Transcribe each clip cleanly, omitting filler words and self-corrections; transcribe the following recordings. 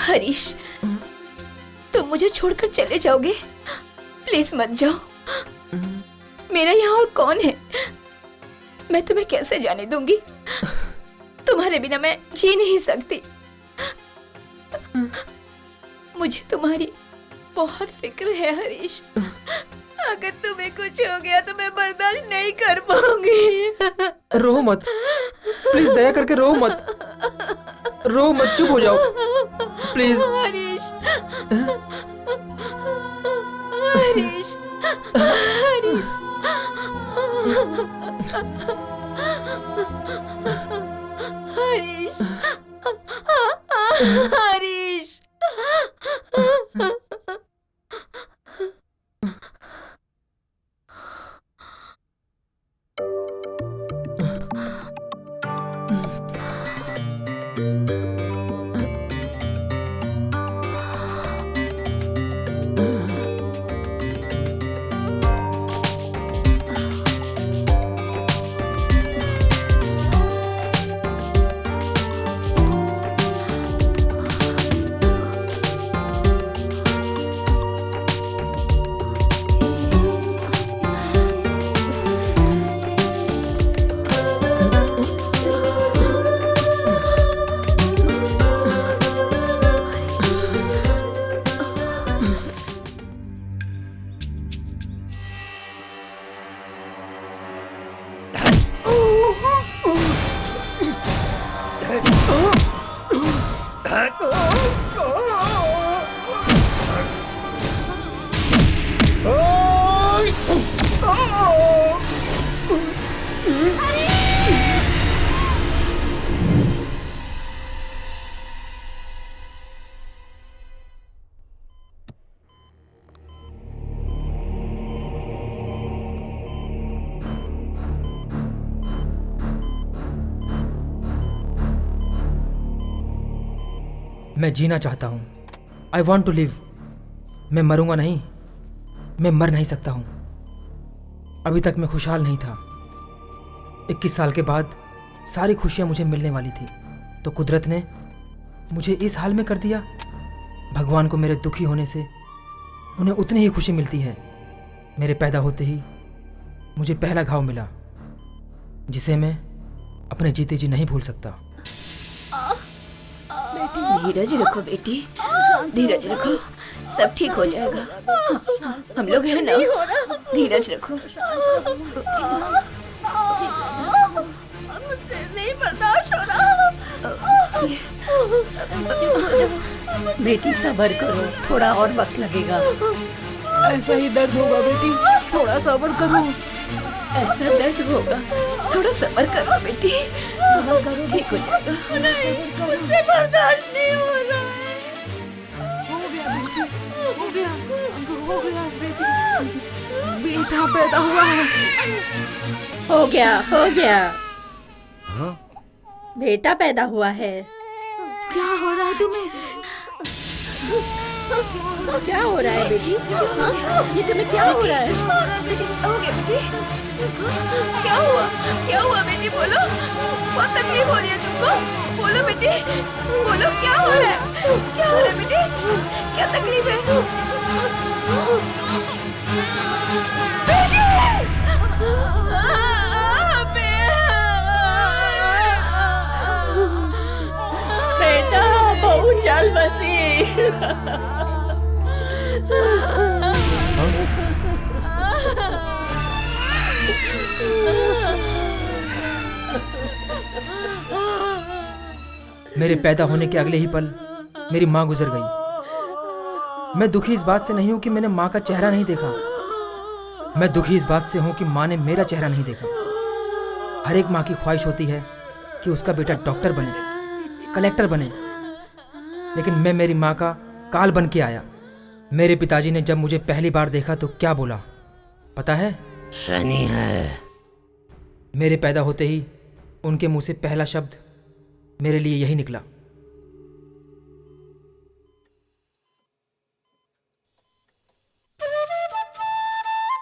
हरीश, तुम मुझे छोड़कर चले जाओगे? प्लीज मत जाओ। मेरा यहाँ और कौन है? मैं तुम्हें कैसे जाने दूंगी? तुम्हारे बिना मैं जी नहीं सकती। मुझे तुम्हारी बहुत फिक्र है हरीश। अगर तुम्हें कुछ हो गया तो मैं बर्दाश्त नहीं कर पाऊंगी। रो मत, प्लीज दया करके रो मत, रो मत, चुप हो जाओ प्लीज। हरीश, हरीश, हरीश, हरीश, हरीश। मैं जीना चाहता हूँ। I want to live. मैं मरूंगा नहीं, मैं मर नहीं सकता हूँ। अभी तक मैं खुशहाल नहीं था। 21 साल के बाद सारी खुशियाँ मुझे मिलने वाली थी, तो कुदरत ने मुझे इस हाल में कर दिया। भगवान को मेरे दुखी होने से उन्हें उतनी ही खुशी मिलती है। मेरे पैदा होते ही मुझे पहला घाव मिला, जिसे मैं अपने जीते जी नहीं भूल सकता। धीरज रखो बेटी, धीरज रखो, सब ठीक हो जाएगा। हम लोग हैं ना, धीरज रखो। मुझसे नहीं बर्दाश्त हो रहा। बेटी सब्र करो, थोड़ा और वक्त लगेगा। ऐसा ही दर्द होगा बेटी, थोड़ा सब्र करो। ऐसा दर्द होगा, थोड़ा सब्र करो बेटी, ठीक हो जाएगा। मुझसे बर्दाश्त नहीं हो रहा है। हो गया बेटी, हो गया बेटी, बेटा पैदा हुआ है। हो गया बेटा पैदा हुआ है। क्या हो रहा है तुम्हें? क्या हो रहा है बेटी? ये तुम्हें क्या हो रहा है? बेटी क्या हो गया बेटी? क्या हुआ? क्या हुआ बेटी? बोलो, बहुत तकलीफ हो रही है तुमको? बोलो बेटी, बोलो क्या हो रहा है? क्या हो रहा है बेटी? क्या तकलीफ है? बेटी! बेटा बहू चल बसी। मेरे पैदा होने के अगले ही पल मेरी माँ गुजर गई। मैं दुखी इस बात से नहीं हूं कि मैंने माँ का चेहरा नहीं देखा। मैं दुखी इस बात से हूं कि माँ ने मेरा चेहरा नहीं देखा। हर एक माँ की ख्वाहिश होती है कि उसका बेटा डॉक्टर बने, कलेक्टर बने, लेकिन मैं मेरी माँ का काल बन के आया। मेरे पिताजी ने जब मुझे पहली बार देखा तो क्या बोला पता है? शनि है। मेरे पैदा होते ही उनके मुंह से पहला शब्द मेरे लिए यही निकला।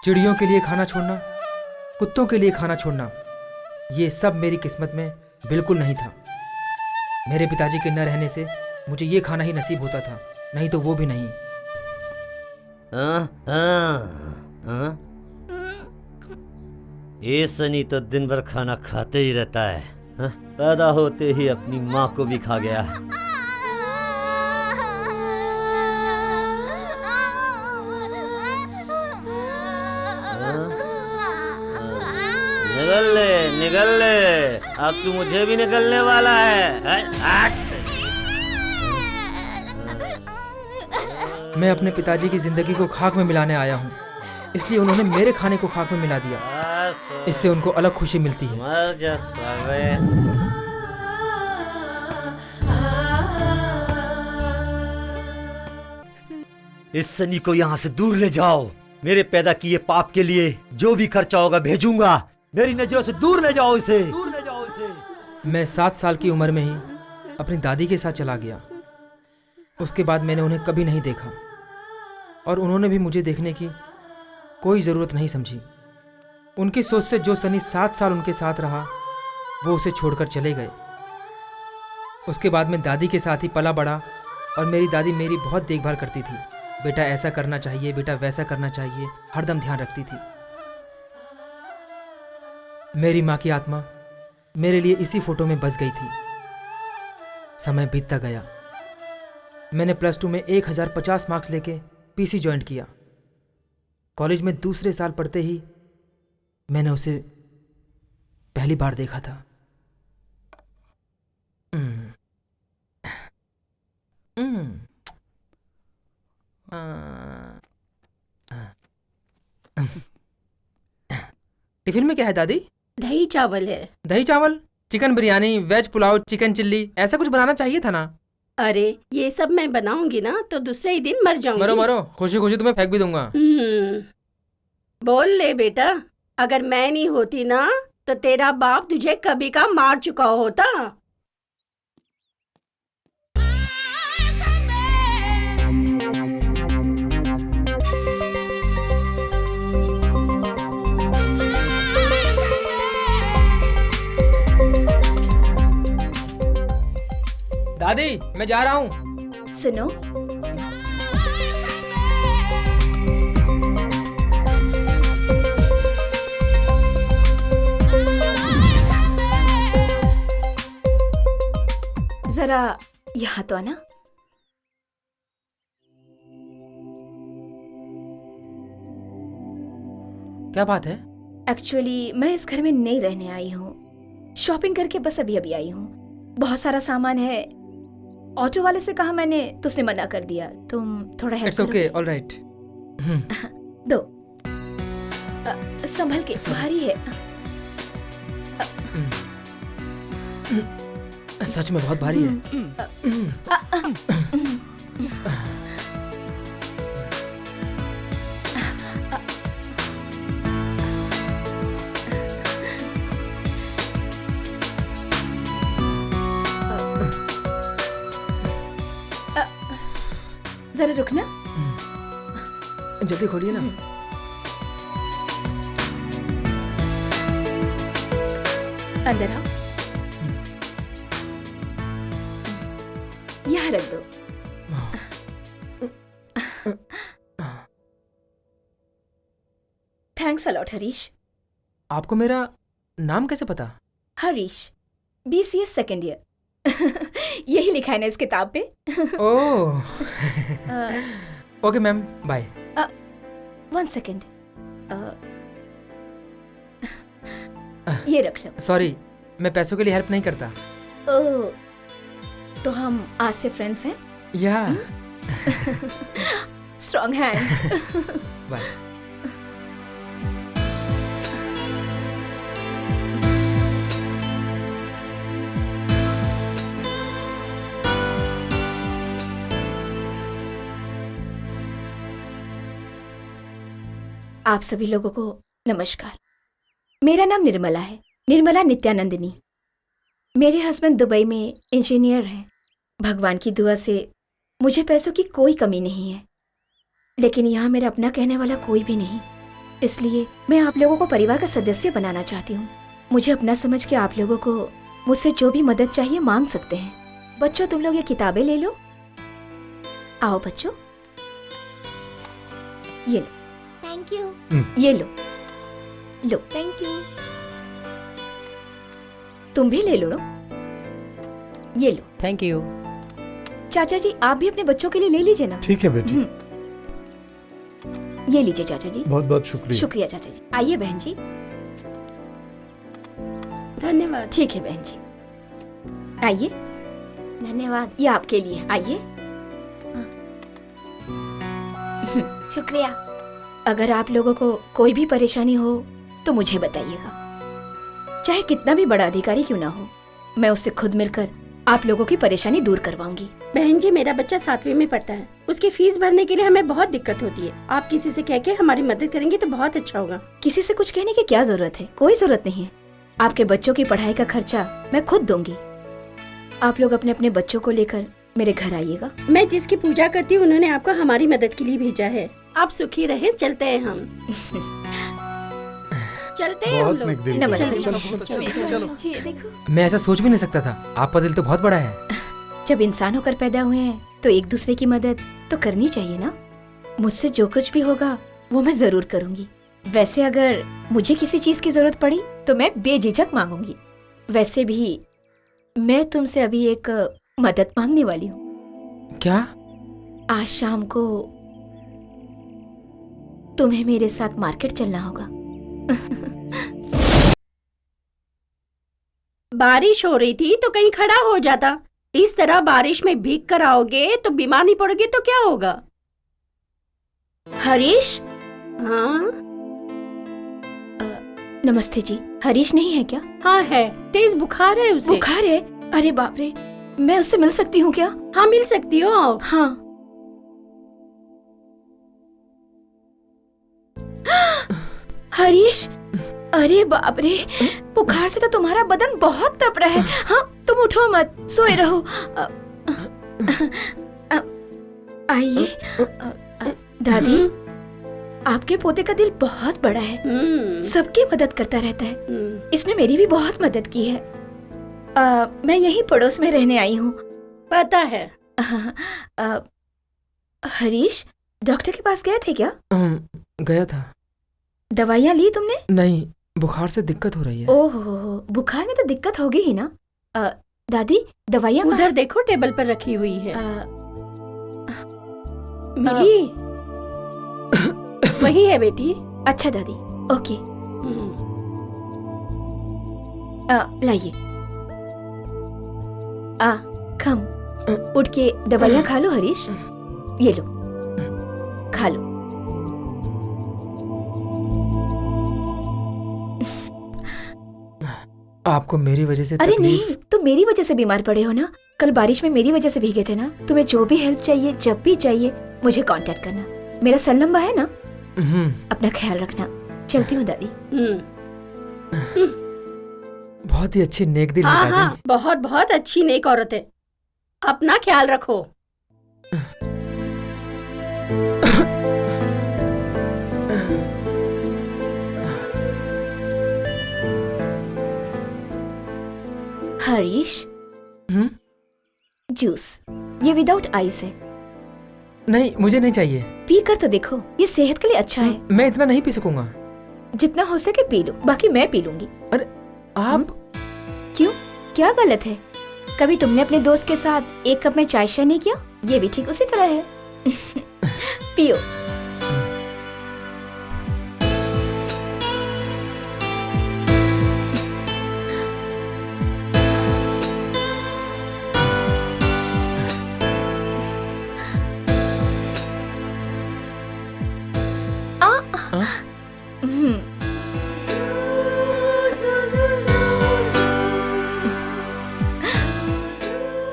चिड़ियों के लिए खाना छोड़ना, कुत्तों के लिए खाना छोड़ना, ये सब मेरी किस्मत में बिल्कुल नहीं था। मेरे पिताजी के न रहने से मुझे ये खाना ही नसीब होता था, नहीं तो वो भी नहीं। ये सनी तो दिन भर खाना खाते ही रहता है। हाँ? पैदा होते ही अपनी माँ को भी खा गया। निकल ले, अब तू मुझे भी निकलने वाला है। मैं अपने पिताजी की जिंदगी को खाक में मिलाने आया हूँ, इसलिए उन्होंने मेरे खाने को खाक में मिला दिया। इससे उनको अलग खुशी मिलती है। मर जा साले। इस सनी को यहाँ से दूर ले जाओ। मेरे पैदा किए पाप के लिए जो भी खर्चा होगा भेजूंगा। मेरी नजरों से दूर ले जाओ इसे। मैं 7 साल की उम्र में ही अपनी दादी के साथ चला गया। उसके बाद मैंने उन्हें कभी नहीं देखा और उन्होंने भी मुझे देखने की कोई ज़रूरत नहीं समझी। उनकी सोच से जो सनी 7 साल उनके साथ रहा, वो उसे छोड़कर चले गए। उसके बाद मैं दादी के साथ ही पला बड़ा और मेरी दादी मेरी बहुत देखभाल करती थी। बेटा ऐसा करना चाहिए, बेटा वैसा करना चाहिए, हरदम ध्यान रखती थी। मेरी माँ की आत्मा मेरे लिए इसी फोटो में बस गई थी। समय बीतता गया। मैंने +2 में 1050 मार्क्स लेके पीसी ज्वाइन किया। कॉलेज में दूसरे साल पढ़ते ही मैंने उसे पहली बार देखा था। टिफिन में क्या है दादी? दही चावल है। दही चावल, chicken biryani, veg pulao, chicken chilli, ऐसा कुछ बनाना चाहिए था ना। अरे ये सब मैं बनाऊंगी ना तो दूसरे ही दिन मर जाऊंगी। मरो मरो, खुशी खुशी तुम्हें फेंक भी दूंगा। बोल ले बेटा, अगर मैं नहीं होती ना तो तेरा बाप तुझे कभी का मार चुका होता। दादी मैं जा रहा हूँ। सुनो, जरा यहाँ तो आना। क्या बात है? एक्चुअली मैं इस घर में नहीं रहने आई हूँ, शॉपिंग करके बस अभी अभी आई हूँ। बहुत सारा सामान है। ऑटो वाले से कहा मैंने तो उसने मना कर दिया। तुम थोड़ा हेल्प इट्स ओके, ऑलराइट। दो। संभल के, भारी है। सच में बहुत भारी है। जरा रुकना। जल्दी खोलिए ना। अंदर आओ। यहाँ रख दो। Thanks a lot Harish. आपको मेरा नाम कैसे पता? Harish, BCS second year. यही लिखा है ना इस किताब पे। Oh okay ma'am, bye. 1 second, ये रख लो। सॉरी, मैं पैसों के लिए हेल्प नहीं करता। ओह, तो हम आज से फ्रेंड्स हैं। या स्ट्रॉन्ग हैंड्स। बाय। आप सभी लोगों को नमस्कार। मेरा नाम निर्मला है, निर्मला नित्यानंदिनी। मेरे हस्बैंड दुबई में इंजीनियर हैं। भगवान की दुआ से मुझे पैसों की कोई कमी नहीं है, लेकिन यहाँ मेरा अपना कहने वाला कोई भी नहीं। इसलिए मैं आप लोगों को परिवार का सदस्य बनाना चाहती हूँ। मुझे अपना समझ के आप लोगों को मुझसे जो भी मदद चाहिए मांग सकते हैं। बच्चों तुम लोग ये किताबें ले लो। आओ बच्चों, ये लो। Thank you. ये लो, लो। Thank you. तुम भी ले लो ना, ये लो। Thank you. चाचा जी आप भी अपने बच्चों के लिए ले लीजिए ना। ठीक है बेटी, ये लीजिए चाचा जी। बहुत बहुत शुक्रिया। शुक्रिया चाचा जी। आइए बहन जी। धन्यवाद। ठीक है बहन जी, आइए। धन्यवाद। ये आपके लिए, आइए। शुक्रिया। अगर आप लोगों को कोई भी परेशानी हो तो मुझे बताइएगा, चाहे कितना भी बड़ा अधिकारी क्यों ना हो, मैं उससे खुद मिलकर आप लोगों की परेशानी दूर करवाऊंगी। बहन जी, मेरा बच्चा 7वीं में पढ़ता है, उसकी फीस भरने के लिए हमें बहुत दिक्कत होती है। आप किसी से कह के हमारी मदद करेंगे तो बहुत अच्छा होगा। किसी से कुछ कहने की क्या जरूरत है? कोई जरूरत नहीं है। आपके बच्चों की पढ़ाई का खर्चा मैं खुद दूंगी। आप लोग अपने अपने बच्चों को लेकर मेरे घर आइएगा। मैं जिसकी पूजा करती हूँ उन्होंने आपको हमारी मदद के लिए भेजा है। आप सुखी रहे। चलते हैं हम। चलते हैं हम बहुत लोग। नेक दिल। नमस्ते। चलो। जी देखो। मैं ऐसा सोच भी नहीं सकता था, आपका दिल तो बहुत बड़ा है। जब इंसान होकर पैदा हुए हैं तो एक दूसरे की मदद तो करनी चाहिए ना। मुझसे जो कुछ भी होगा वो मैं जरूर करूंगी। वैसे अगर मुझे किसी चीज की जरूरत पड़ी तो मैं बेझिझक मांगूंगी। वैसे भी मैं तुमसे अभी एक मदद मांगने वाली हूँ। क्या? आज शाम को तुम्हें मेरे साथ मार्केट चलना होगा। बारिश हो रही थी तो कहीं खड़ा हो जाता। इस तरह बारिश में भीग कर आओगे तो बीमार नहीं पड़ोगे तो क्या होगा? हरीश। हाँ नमस्ते जी, हरीश नहीं है क्या? हाँ है, तेज बुखार है उसे। बुखार है? अरे बाप रे, मैं उससे मिल सकती हूँ क्या? हाँ मिल सकती हो, आओ। हाँ। हरीश, अरे बाप रे, बुखार से तो तुम्हारा बदन बहुत तप रहा है। हाँ तुम उठो मत, सोए रहो। आइए। दादी, आपके पोते का दिल बहुत बड़ा है, सबकी मदद करता रहता है। इसने मेरी भी बहुत मदद की है। मैं यहीं पड़ोस में रहने आई हूँ। पता है। हरीश, डॉक्टर के पास गए थे क्या? गया था। दवाइयाँ ली तुमने? नहीं, बुखार से दिक्कत हो रही है। ओहो, बुखार में तो दिक्कत होगी ही ना। दादी, दवाइयाँ कहाँ उधर देखो टेबल पर रखी हुई है। हैं? मिली? वही है बेटी। अच्छा दादी, ओके। लाइए। कम उठ के दवाइयाँ खा लो हरीश। ये लो, खा लो। आपको मेरी वजह से अरे तकलीफ? नहीं, तुम मेरी वजह से बीमार पड़े हो ना। कल बारिश में मेरी वजह से भीगे थे ना। तुम्हें जो भी हेल्प चाहिए, जब भी चाहिए, मुझे कांटेक्ट करना। मेरा सेल नंबर है ना। अपना ख्याल रखना। चलती हूँ दादी। बहुत ही अच्छी नेक दिल है हाँ दादी। हाँ, बहुत बहुत अच्छी नेक औरत है। अपना ख्याल रखो। हरीश, जूस, ये विदाउट आइस है। नहीं, मुझे नहीं चाहिए। पी कर तो देखो, ये सेहत के लिए अच्छा है। मैं इतना नहीं पी सकूंगा। जितना हो सके पी लो, बाकी मैं पी लूंगी। अरे आप क्यों, क्या गलत है? कभी तुमने अपने दोस्त के साथ एक कप में चाय शेयर नहीं किया? ये भी ठीक उसी तरह है। पियो।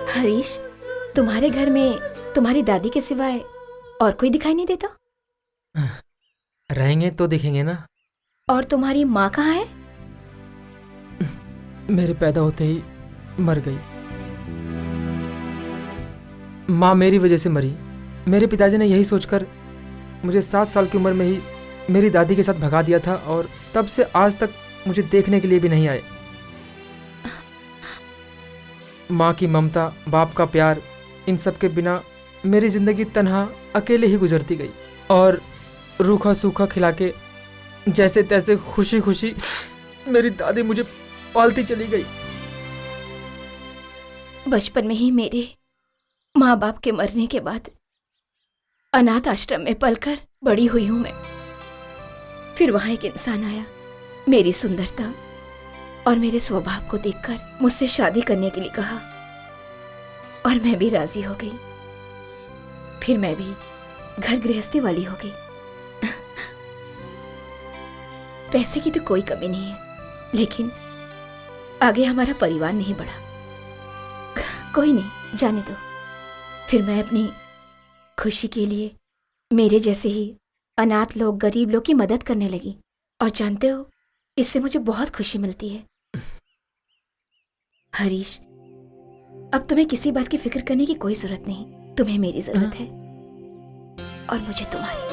हरीश, तुम्हारे घर में तुम्हारी दादी के सिवाय और कोई दिखाई नहीं देता? रहेंगे तो दिखेंगे ना। और तुम्हारी माँ कहाँ है? मेरे पैदा होते ही मर गई। माँ मेरी वजह से मरी। मेरे पिताजी ने यही सोचकर मुझे 7 साल की उम्र में ही मेरी दादी के साथ भगा दिया था, और तब से आज तक मुझे देखने के लिए भी नहीं आए। माँ की ममता, बाप का प्यार, इन सब के बिना मेरी ज़िंदगी तन्हा अकेले ही गुजरती गई। और रूखा सूखा खिला के जैसे तैसे खुशी खुशी मेरी दादी मुझे पालती चली गई। बचपन में ही मेरे माँ बाप के मरने के बाद अनाथ आश्रम में पलकर बड़ी हुई हूं मैं। फिर वहां एक इंसान आया, मेरी सुंदरता और मेरे स्वभाव को देखकर मुझसे शादी करने के लिए कहा और मैं भी राजी हो गई। फिर मैं भी घर गृहस्थी वाली हो गई। पैसे की तो कोई कमी नहीं है, लेकिन आगे हमारा परिवार नहीं बढ़ा। कोई नहीं, जाने दो। फिर मैं अपनी खुशी के लिए मेरे जैसे ही अनाथ लोग, गरीब लोग की मदद करने लगी। और जानते हो, इससे मुझे बहुत खुशी मिलती है। हरीश, अब तुम्हें किसी बात की फिक्र करने की कोई जरूरत नहीं। तुम्हें मेरी जरूरत है और मुझे तुम्हारी।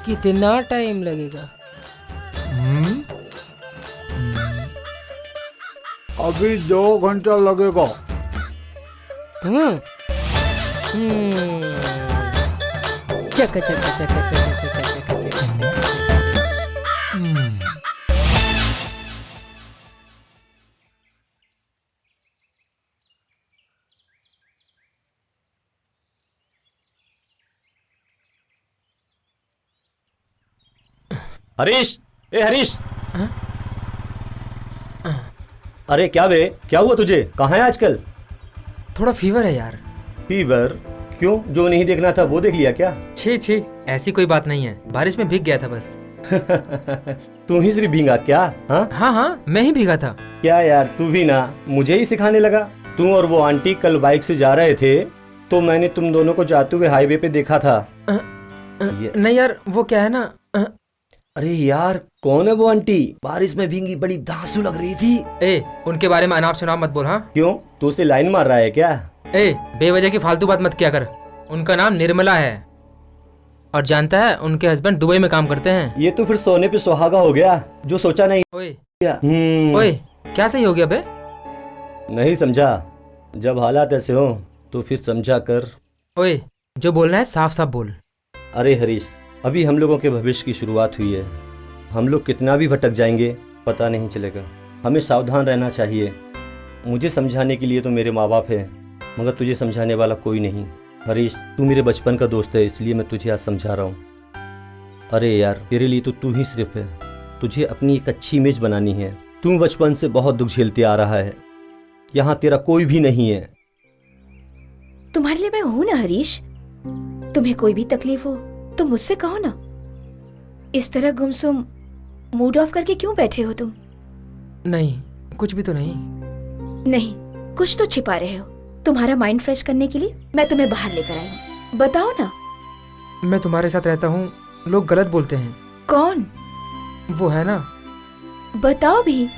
कितना टाइम लगेगा? अभी 2 घंटा लगेगा। चका चका चका चका चका चका चका। हरीश, ए हरीश। अरे क्या बे, क्या हुआ तुझे? कहाँ है आजकल? थोड़ा फीवर है यार। फीवर? क्यों, जो नहीं देखना था वो देख लिया क्या? छी छी, ऐसी कोई बात नहीं है, बारिश में भीग गया था बस। तू ही सिर्फ भीगा क्या? हाँ हाँ, मैं ही भीगा था। क्या यार, तू भी ना मुझे ही सिखाने लगा। तू और वो आंटी कल बाइक से जा रहे थे तो मैंने तुम दोनों को जाते हुए हाईवे पे देखा था। नहीं यार, वो क्या है ना। अरे यार, कौन है वो आंटी? बारिश में भीगी, बड़ी धांसू लग रही थी। ए, उनके बारे में अनाप शनाप मत बोल। हाँ क्यों, तू उसे लाइन मार रहा है क्या? ए, बेवजह की फालतू बात मत किया कर। उनका नाम निर्मला है और जानता है उनके हस्बैंड दुबई में काम करते हैं। ये तो फिर सोने पे सुहागा हो गया, जो सोचा नहीं। ओए ओए, क्या सही हो गया बे? नहीं समझा। जब हालात ऐसे हो तो फिर समझा कर। ओए, जो बोलना है साफ साफ बोल। अरे हरीश, अभी हम लोगों के भविष्य की शुरुआत हुई है। हम लोग कितना भी भटक जाएंगे पता नहीं चलेगा। हमें सावधान रहना चाहिए। मुझे समझाने के लिए तो मेरे माँ बाप हैं, मगर तुझे समझाने वाला कोई नहीं। हरीश, तू मेरे बचपन का दोस्त है, इसलिए मैं तुझे आज समझा रहा हूँ। अरे यार, तेरे लिए तो तू ही सिर्फ है। तुझे अपनी एक अच्छी इमेज बनानी है। तू बचपन से बहुत दुख झेलते आ रहा है, यहाँ तेरा कोई भी नहीं है। तुम्हारे लिए मैं हूं ना हरीश। तुम्हें कोई भी तकलीफ हो तो मुझसे कहो ना। इस तरह गुमसुम मूड ऑफ करके क्यों बैठे हो तुम? नहीं, कुछ भी तो नहीं। नहीं, कुछ तो छिपा रहे हो। तुम्हारा माइंड फ्रेश करने के लिए मैं तुम्हें बाहर लेकर आई हूँ। बताओ ना। मैं तुम्हारे साथ रहता हूँ, लोग गलत बोलते हैं। कौन? वो है ना, बताओ भी।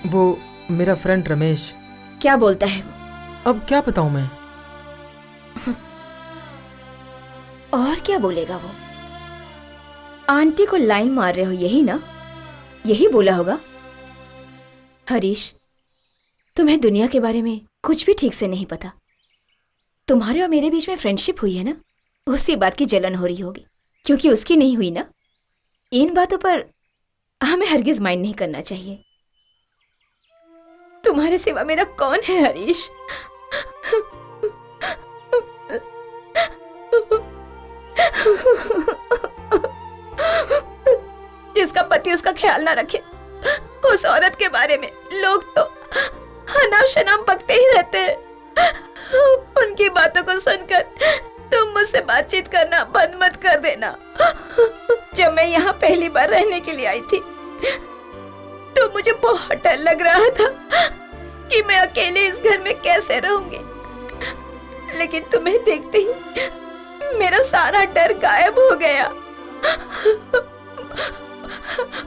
वो मेरा फ्रेंड रमेश। क्या बोलता है वो? अब क्या बताऊं मैं? और क्या बोलेगा वो? आंटी को लाइन मार रहे हो, यही ना? यही बोला होगा। हरीश, तुम्हें दुनिया के बारे में कुछ भी ठीक से नहीं पता। तुम्हारे और मेरे बीच में फ्रेंडशिप हुई है ना, उसी बात की जलन हो रही होगी, क्योंकि उसकी नहीं हुई ना। इन बातों पर हमें हरगिज माइंड नहीं करना चाहिए। तुम्हारे सिवा मेरा कौन है हरीश? जिसका पति उसका ख्याल ना रखे, उस औरत के बारे में लोग तो अनाप शनाप बकते ही रहते हैं। उनकी बातों को सुनकर तुम मुझसे बातचीत करना बंद मत कर देना। जब मैं यहाँ पहली बार रहने के लिए आई थी तो मुझे बहुत डर लग रहा था कि मैं अकेले इस घर में कैसे रहूंगी, लेकिन तुम्हें देखते ही मेरा सारा डर गायब हो गया।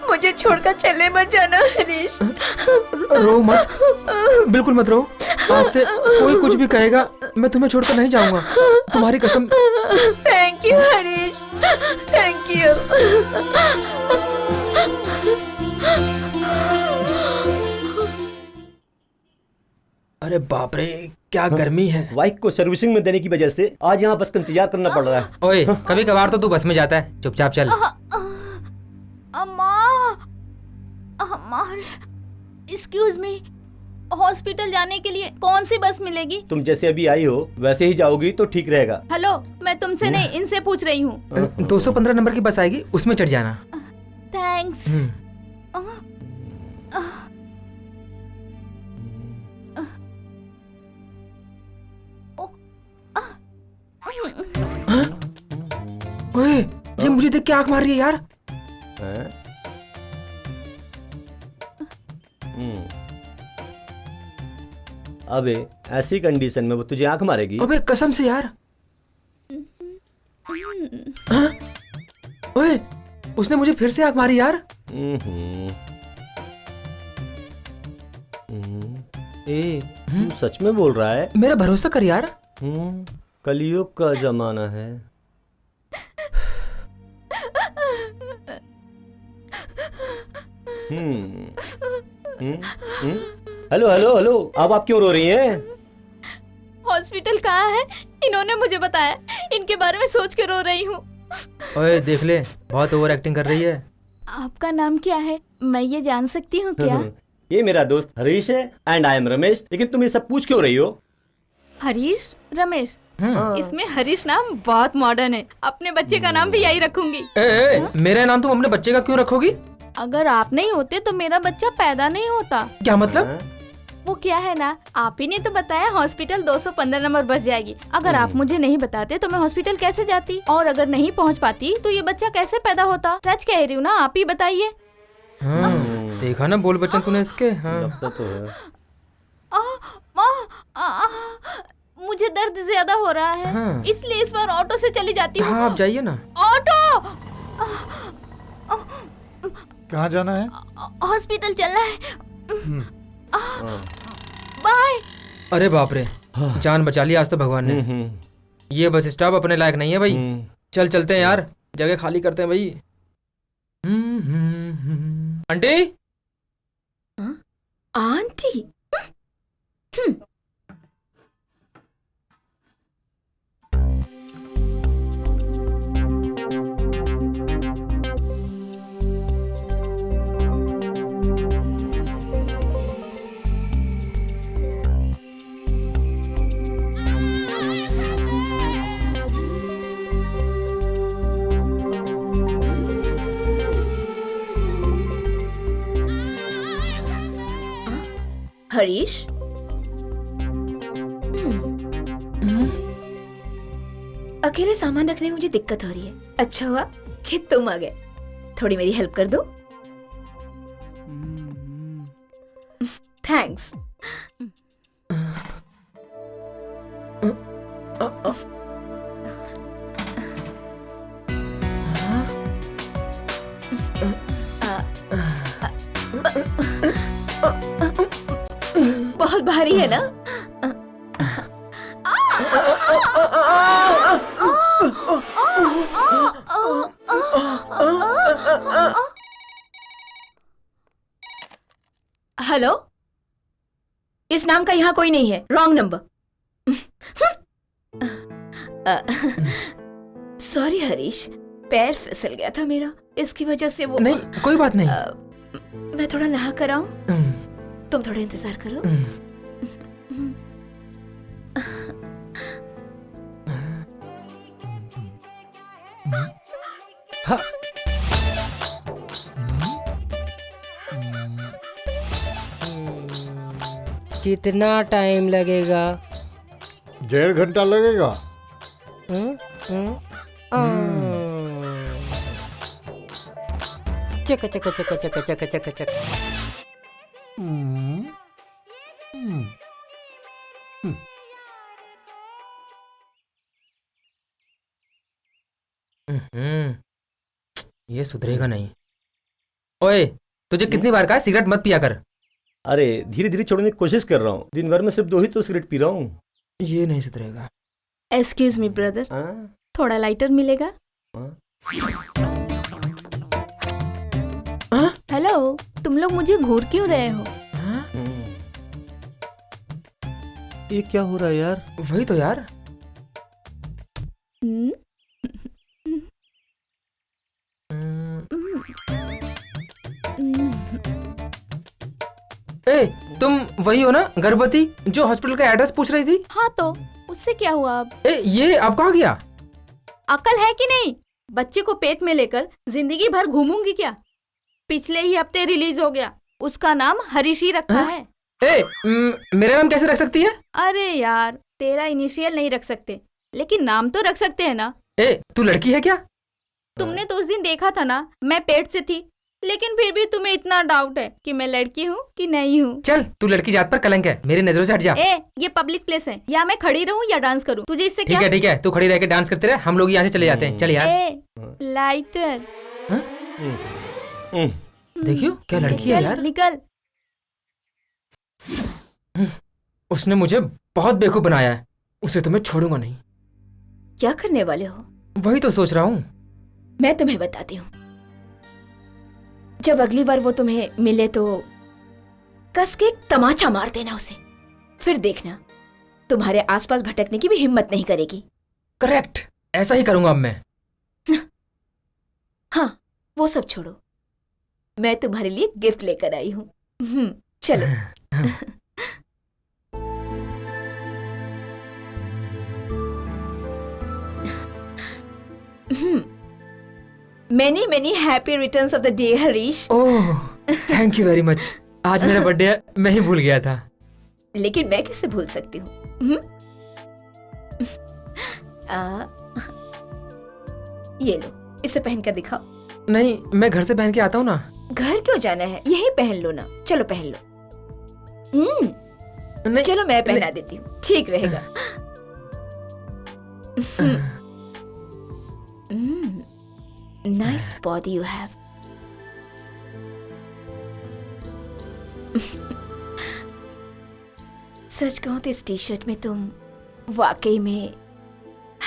मुझे छोड़कर चले मत जाना हरीश। रो मत, बिल्कुल मत रो। आज से कोई कुछ भी कहेगा मैं तुम्हें छोड़कर नहीं जाऊंगा, तुम्हारी कसम। Thank you Harish, thank you. अरे बाप रे, क्या गर्मी है। बाइक को सर्विसिंग में देने की वजह से आज यहाँ बस का इंतजार करना पड़ रहा है। ओए, कभी कभार तो तू बस में जाता है, चुपचाप चल। अम्मा, एक्सक्यूज मी, हॉस्पिटल जाने के लिए कौन सी बस मिलेगी? तुम जैसे अभी आई हो वैसे ही जाओगी तो ठीक रहेगा। हेलो, मैं तुमसे नहीं इनसे पूछ रही हूँ। 215 नंबर की बस आएगी, उसमें चढ़ जाना। थैंक्स। ओए, ये मुझे देख के आंख मार रही है यार। हैं? अबे ऐसी कंडीशन में वो तुझे आंख मारेगी? अबे कसम से यार। हाँ? ओए, उसने मुझे फिर से आंख मारी यार। ए, तू सच में बोल रहा है? मेरा भरोसा कर यार। कलयुग का जमाना है। हेलो हेलो हेलो, अब आप क्यों रो रही हैं? हॉस्पिटल कहाँ है? इन्होंने मुझे बताया, इनके बारे में सोच के रो रही हूँ। ओए देख ले, बहुत ओवर एक्टिंग कर रही है। आपका नाम क्या है? मैं ये जान सकती हूँ क्या? ये मेरा दोस्त हरीश है एंड आई एम रमेश। लेकिन तुम ये सब पूछ क्यों रही हो? हरीश, रमेश, इसमें हरीश नाम बहुत मॉडर्न है। अपने बच्चे का नाम भी यही रखूंगी। मेरा नाम तुम अपने बच्चे का क्यों रखोगी? अगर आप नहीं होते तो मेरा बच्चा पैदा नहीं होता। क्या मतलब? वो क्या है ना, आप ही ने तो बताया हॉस्पिटल 215 नंबर बस जाएगी। अगर आप मुझे नहीं बताते तो मैं हॉस्पिटल कैसे जाती, और अगर नहीं पहुंच पाती तो ये बच्चा कैसे पैदा होता? सच कह रही हूँ ना, आप ही बताइए। देखा ना बोल बच्चन तूने इसके। लगता तो है। मुझे दर्द ज्यादा हो रहा है, इसलिए इस बार ऑटो से चली जाती हूँ। हाँ, आप जाइए ना। ऑटो, कहाँ जाना है? हॉस्पिटल चलना है। बाय। अरे बाप रे, जान बचा ली आज तो भगवान ने। ये बस स्टॉप अपने लायक नहीं है भाई। चल चलते हैं यार, जगह खाली करते हैं भाई। Aunty, aunty. हरीश, अकेले सामान रखने में मुझे दिक्कत हो रही है। अच्छा हुआ कि तुम आ गए। थोड़ी मेरी हेल्प कर दो। थैंक्स। बहुत भारी है ना? हेलो, इस नाम का यहाँ कोई नहीं है। Wrong number. सॉरी हरीश, पैर फिसल गया था मेरा, इसकी वजह से वो। नहीं, कोई बात नहीं। मैं थोड़ा नहा कर आऊं? तुम थोड़ा इंतजार करो। हाँ। कितना टाइम लगेगा? 1.5 घंटा लगेगा। चक चक चक चक चक चक चक। हम्म, हम्म, ये सुधरेगा नहीं। ओए, तुझे कितनी बार कहा सिगरेट मत पिया कर। अरे धीरे धीरे छोड़ने की कोशिश कर रहा हूँ, दिन भर में सिर्फ 2 ही तो सिगरेट पी रहा हूँ। ये नहीं सुधरेगा। एक्सक्यूज मी ब्रदर, हाँ? थोड़ा लाइटर मिलेगा? हाँ? हेलो, तुम लोग मुझे घूर क्यों रहे हो? ये क्या हो रहा है यार? वही तो यार। हम्म? ए, तुम वही हो ना गर्भवती जो हॉस्पिटल का एड्रेस पूछ रही थी? हाँ तो उससे क्या हुआ अब? ए, ये अब कहाँ गया? अकल है कि नहीं? बच्चे को पेट में लेकर जिंदगी भर घूमूंगी क्या? पिछले ही हफ्ते रिलीज हो गया, उसका नाम हरीशी रखा है। ए, मेरा नाम कैसे रख सकती है? अरे यार, तेरा इनिशियल नहीं रख सकते, लेकिन नाम तो रख सकते हैं ना। ए, तू लड़की है क्या? तुमने तो उस दिन देखा था ना, मैं पेट से थी, लेकिन फिर भी तुम्हें इतना डाउट है कि मैं लड़की हूँ कि नहीं हूँ। चल, तू लड़की जात पर कलंक है, मेरी नजरों से हट जा। ए, ये पब्लिक प्लेस है, या मैं खड़ी रहूँ या डांस करूँ, तुझे इससे क्या? ठीक है, तू खड़ी रह के डांस करते रहे, हम लोग यहाँ से चले जाते हैं। चल यार। ए, लाइटर। देखियो क्या लड़की है चल, यार। निकल। उसने मुझे बहुत बेवकूफ बनाया है, उसे तो मैं छोड़ूंगा नहीं। क्या करने वाले हो? वही तो सोच रहा हूँ। मैं तुम्हें बताती हूँ। जब अगली बार वो तुम्हें मिले तो कस के एक तमाचा मार देना उसे, फिर देखना तुम्हारे आसपास भटकने की भी हिम्मत नहीं करेगी। करेक्ट, ऐसा ही करूंगा अब मैं। हाँ, वो सब छोड़ो, मैं तुम्हारे लिए गिफ्ट लेकर आई हूँ। चलो। Many many happy returns of the day Harish. Oh, thank you very much. आज मेरा बर्थडे है, मैं ही भूल गया था। लेकिन मैं कैसे भूल सकती हूँ? ये लो, इसे पहन कर दिखाओ। नहीं, मैं घर से पहन के आता हूँ ना। घर क्यों जाना है, यही पहन लो ना। चलो पहन लो। नहीं, चलो मैं पहना देती हूँ, ठीक रहेगा। Nice body you have. सच कहूं तो इस टी शर्ट में तुम वाकई में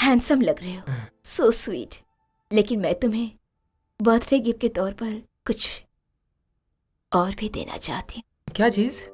हैंडसम लग रहे हो, सो स्वीट। लेकिन मैं तुम्हें बर्थडे गिफ्ट के तौर पर कुछ और भी देना चाहती हूँ। क्या चीज?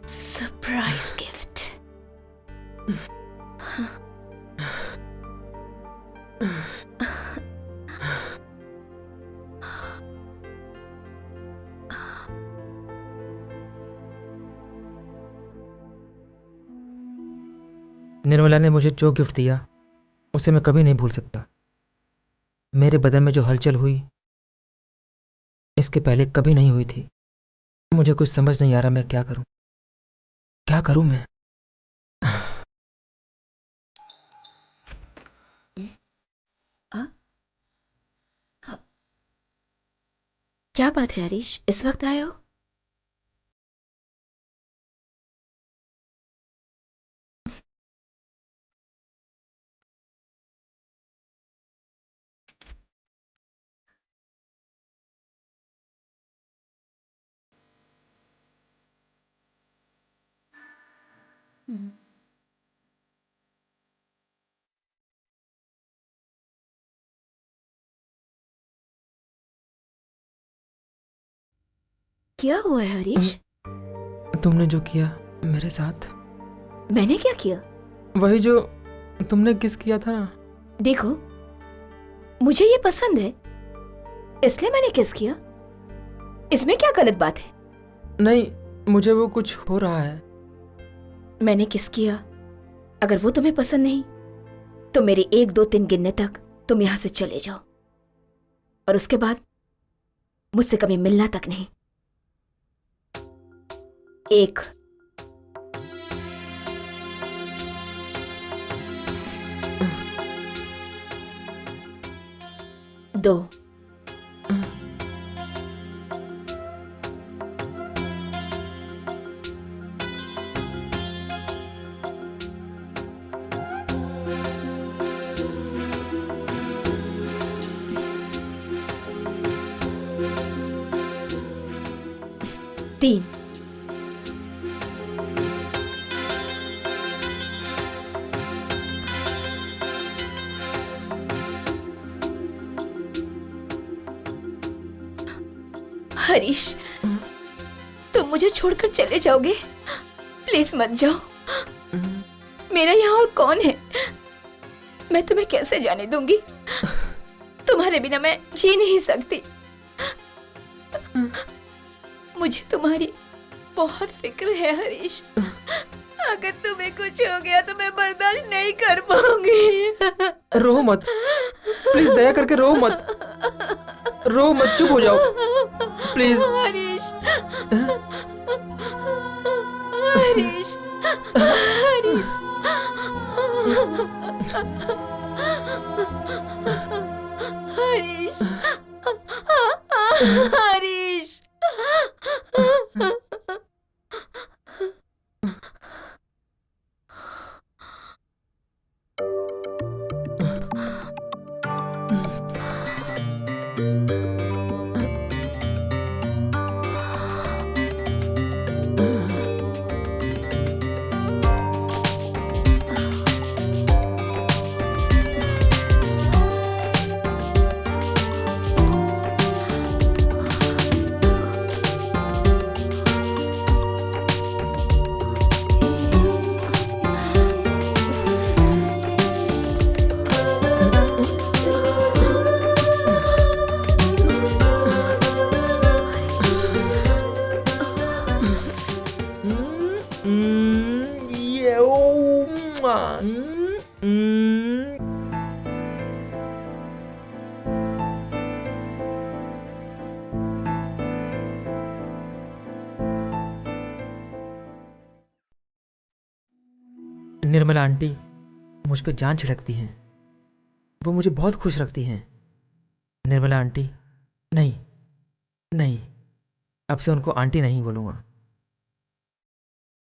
Surprise gift. निर्मला ने मुझे जो गिफ्ट दिया उसे मैं कभी नहीं भूल सकता। मेरे बदन में जो हलचल हुई इसके पहले कभी नहीं हुई थी। मुझे कुछ समझ नहीं आ रहा, मैं क्या करूं, क्या करूं मैं? क्या बात है हरीश, इस वक्त आए हो? क्या हुआ है हरीश? तुमने जो किया मेरे साथ। मैंने क्या किया? वही जो तुमने किस किया था ना। देखो, मुझे ये पसंद है, इसलिए मैंने किस किया। इसमें क्या गलत बात है? नहीं, मुझे वो कुछ हो रहा है। मैंने किस किया। अगर वो तुम्हें पसंद नहीं तो मेरे 1 2 3 गिनने तक तुम यहां से चले जाओ, और उसके बाद मुझसे कभी मिलना तक नहीं। 1 2 3 हरीश, तुम मुझे छोड़कर चले जाओगे? प्लीज मत जाओ। मेरा यहाँ और कौन है? मैं तुम्हें कैसे जाने दूंगी? तुम्हारे बिना मैं जी नहीं सकती। मुझे तुम्हारी बहुत फिक्र है हरीश। अगर तुम्हें कुछ हो गया तो मैं बर्दाश्त नहीं कर पाऊंगी। रो मत, प्लीज दया करके रो मत, रो मत, चुप हो जाओ प्लीज। हरीश, हरीश, हरीश, हरीश, हरीश। निर्मला आंटी मुझ पे जान छिड़कती हैं, वो मुझे बहुत खुश रखती हैं। निर्मला आंटी, नहीं नहीं, अब से उनको आंटी नहीं बोलूँगा।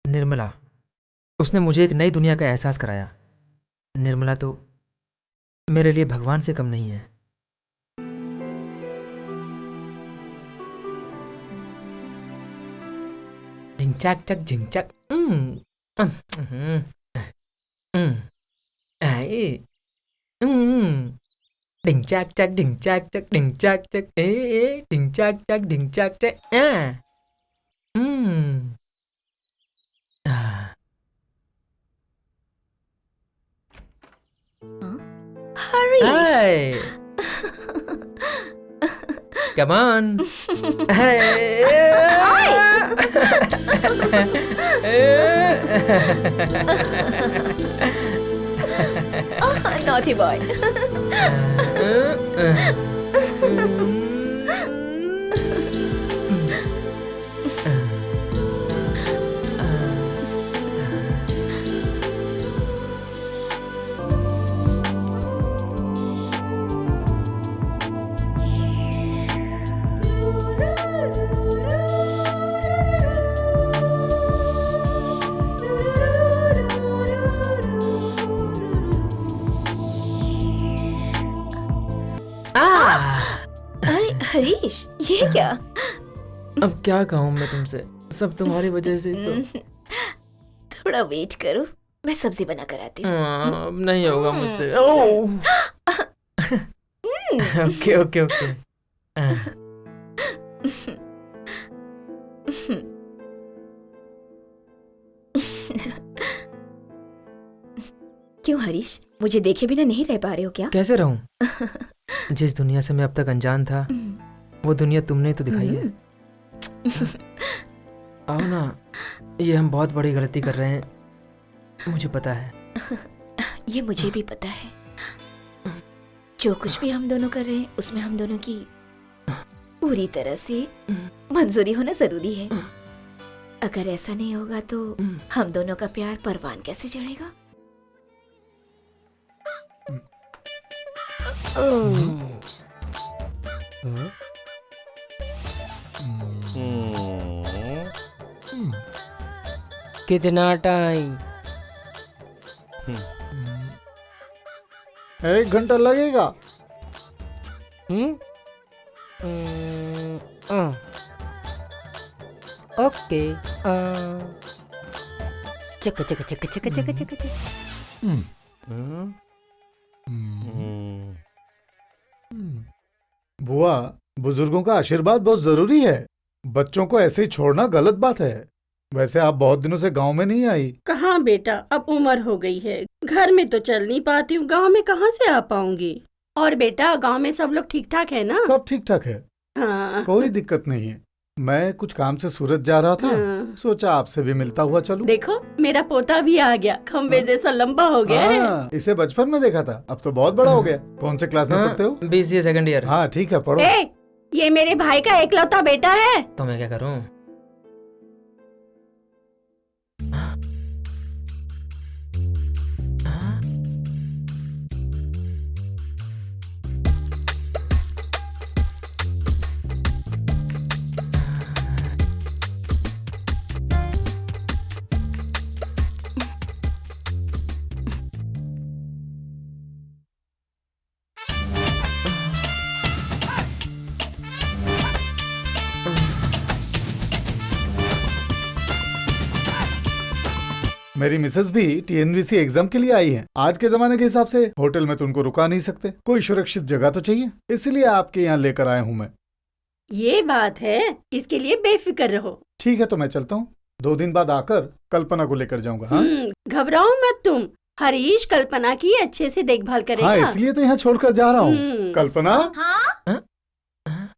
निर्मला, उसने मुझे एक नई दुनिया का एहसास कराया। निर्मला तो मेरे लिए भगवान से कम नहीं है। झिंचाक चक झिंचाक, डिंग चाक चक डिंग चाक चक डिंग चाक चक डिंग चाक चक डिंग चाक चक Harish, Come on. naughty boy. अरे हरीश, ये क्या? अब क्या कहूँ मैं तुमसे, सब तुम्हारी वजह से तो। थोड़ा वेट करो, मैं सब्जी बना कर आती हूँ। अब नहीं होगा मुझसे। Okay okay okay. क्यों हरीश, मुझे देखे बिना नहीं रह पा रहे हो क्या? कैसे रहूं? जिस दुनिया से मैं अब तक अनजान था वो दुनिया तुमने ही तो दिखाई है। आओ ना, ये हम बहुत बड़ी गलती कर रहे हैं, मुझे पता है। ये मुझे भी पता है। जो कुछ भी हम दोनों कर रहे हैं उसमें हम दोनों की पूरी तरह से मंजूरी होना जरूरी है। अगर ऐसा नहीं होगा तो हम दोनों का प्यार परवान कैसे चढ़ेगा? कितना टाइम? 1 घंटा लगेगा। ओके। चक चक चक चक चक चक चक। बुआ, बुजुर्गों का आशीर्वाद बहुत जरूरी है। बच्चों को ऐसे ही छोड़ना गलत बात है। वैसे आप बहुत दिनों से गांव में नहीं आई। कहाँ बेटा, अब उम्र हो गई है, घर में तो चल नहीं पाती हूँ, गांव में कहाँ से आ पाऊंगी। और बेटा, गांव में सब लोग ठीक ठाक है ना? सब ठीक ठाक है, हाँ। कोई दिक्कत नहीं है। मैं कुछ काम से सूरत जा रहा था, हाँ। सोचा आपसे भी मिलता हुआ चलूं। देखो, मेरा पोता भी आ गया, खम्बे जैसा लंबा हो गया है। हाँ, इसे बचपन में देखा था, अब तो बहुत बड़ा हो गया। कौन से क्लास में पढ़ते हो? BCA second year. हाँ ठीक है, पढ़ो। ये मेरे भाई का एकलौता बेटा है। तो मैं क्या करूं? मेरी मिसेस भी TNVC एग्जाम के लिए आई हैं। आज के जमाने के हिसाब से होटल में तो उनको रुका नहीं सकते, कोई सुरक्षित जगह तो चाहिए, इसलिए आपके यहाँ लेकर आया हूँ मैं। ये बात है, इसके लिए बेफिक्र रहो। ठीक है, तो मैं चलता हूँ। 2 दिन बाद आकर कल्पना को लेकर जाऊंगा। हाँ घबराओ मत तुम, हरीश कल्पना की अच्छे से देखभाल करेगा। हाँ, इसलिए तो यहाँ छोड़कर जा रहा हूँ। कल्पना। हाँ?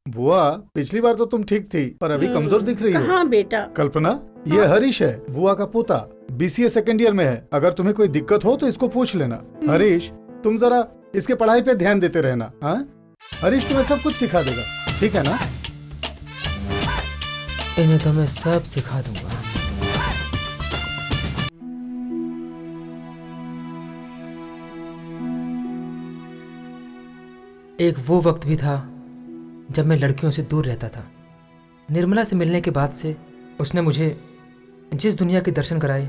बुआ, पिछली बार तो तुम ठीक थी, पर अभी कमजोर दिख रही हो। हाँ बेटा। कल्पना, ये हरीश है, बुआ का पोता, BCA सेकंड ईयर में है। अगर तुम्हें कोई दिक्कत हो तो इसको पूछ लेना। हरीश, तुम जरा इसके पढ़ाई पे ध्यान देते रहना। हाँ, हरीश तुम्हें सब कुछ सिखा देगा, ठीक है ना? इन्हें तो मैं सब सिखा दूंगा। एक वो वक्त भी था जब मैं लड़कियों से दूर रहता था। निर्मला से मिलने के बाद से उसने मुझे जिस दुनिया के दर्शन कराए,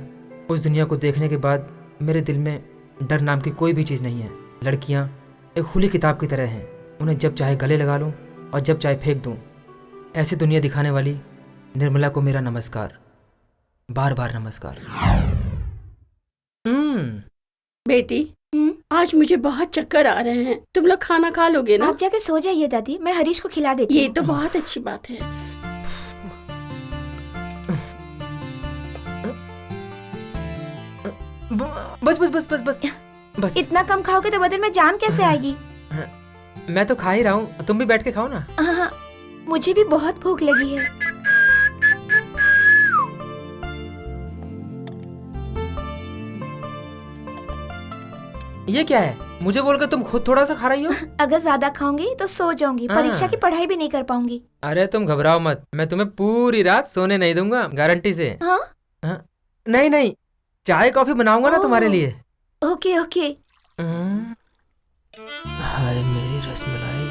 उस दुनिया को देखने के बाद मेरे दिल में डर नाम की कोई भी चीज़ नहीं है। लड़कियां एक खुली किताब की तरह हैं, उन्हें जब चाहे गले लगा लूं और जब चाहे फेंक दूं। ऐसी दुनिया दिखाने वाली निर्मला को मेरा नमस्कार, बार बार नमस्कार। बेटी, आज मुझे बहुत चक्कर आ रहे हैं, तुम लोग खाना खा लोगे ना? आप जाके सो जाइए दादी, मैं हरीश को खिला देती ये हूँ। तो बहुत अच्छी बात है। बस बस बस बस बस बस। इतना कम खाओगे तो बदन में जान कैसे आएगी? मैं तो खा ही रहा हूँ, तुम भी बैठ के खाओ ना। हाँ, मुझे भी बहुत भूख लगी है। ये क्या है? मुझे बोलकर तुम खुद थोड़ा सा खा रही हो। अगर ज्यादा खाऊंगी तो सो जाऊंगी, परीक्षा की पढ़ाई भी नहीं कर पाऊंगी। अरे तुम घबराओ मत, मैं तुम्हें पूरी रात सोने नहीं दूंगा, गारंटी से। हाँ? नहीं नहीं, चाय कॉफी बनाऊंगा ना तुम्हारे लिए। Okay okay. हाय मेरी रसमलाई।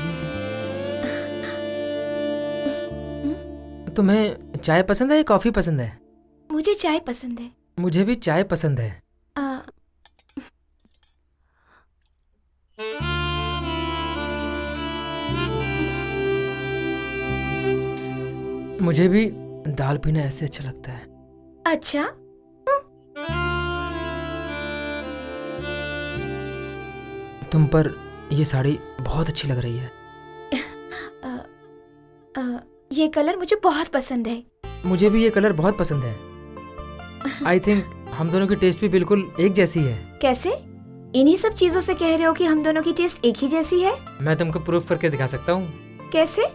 तुम्हें चाय पसंद है या कॉफी पसंद है? मुझे चाय पसंद है। मुझे भी चाय पसंद है। मुझे भी दाल पीना ऐसे अच्छा लगता है। अच्छा? तुम पर ये साड़ी बहुत अच्छी लग रही है। ये कलर मुझे बहुत पसंद है। मुझे भी ये कलर बहुत पसंद है। आई थिंक हम दोनों की टेस्ट भी बिल्कुल एक जैसी है। कैसे? इन्हीं सब चीजों से कह रहे हो कि हम दोनों की टेस्ट एक ही जैसी है? मैं तुमको प्रूफ करके दिखा सकता हूँ। कैसे?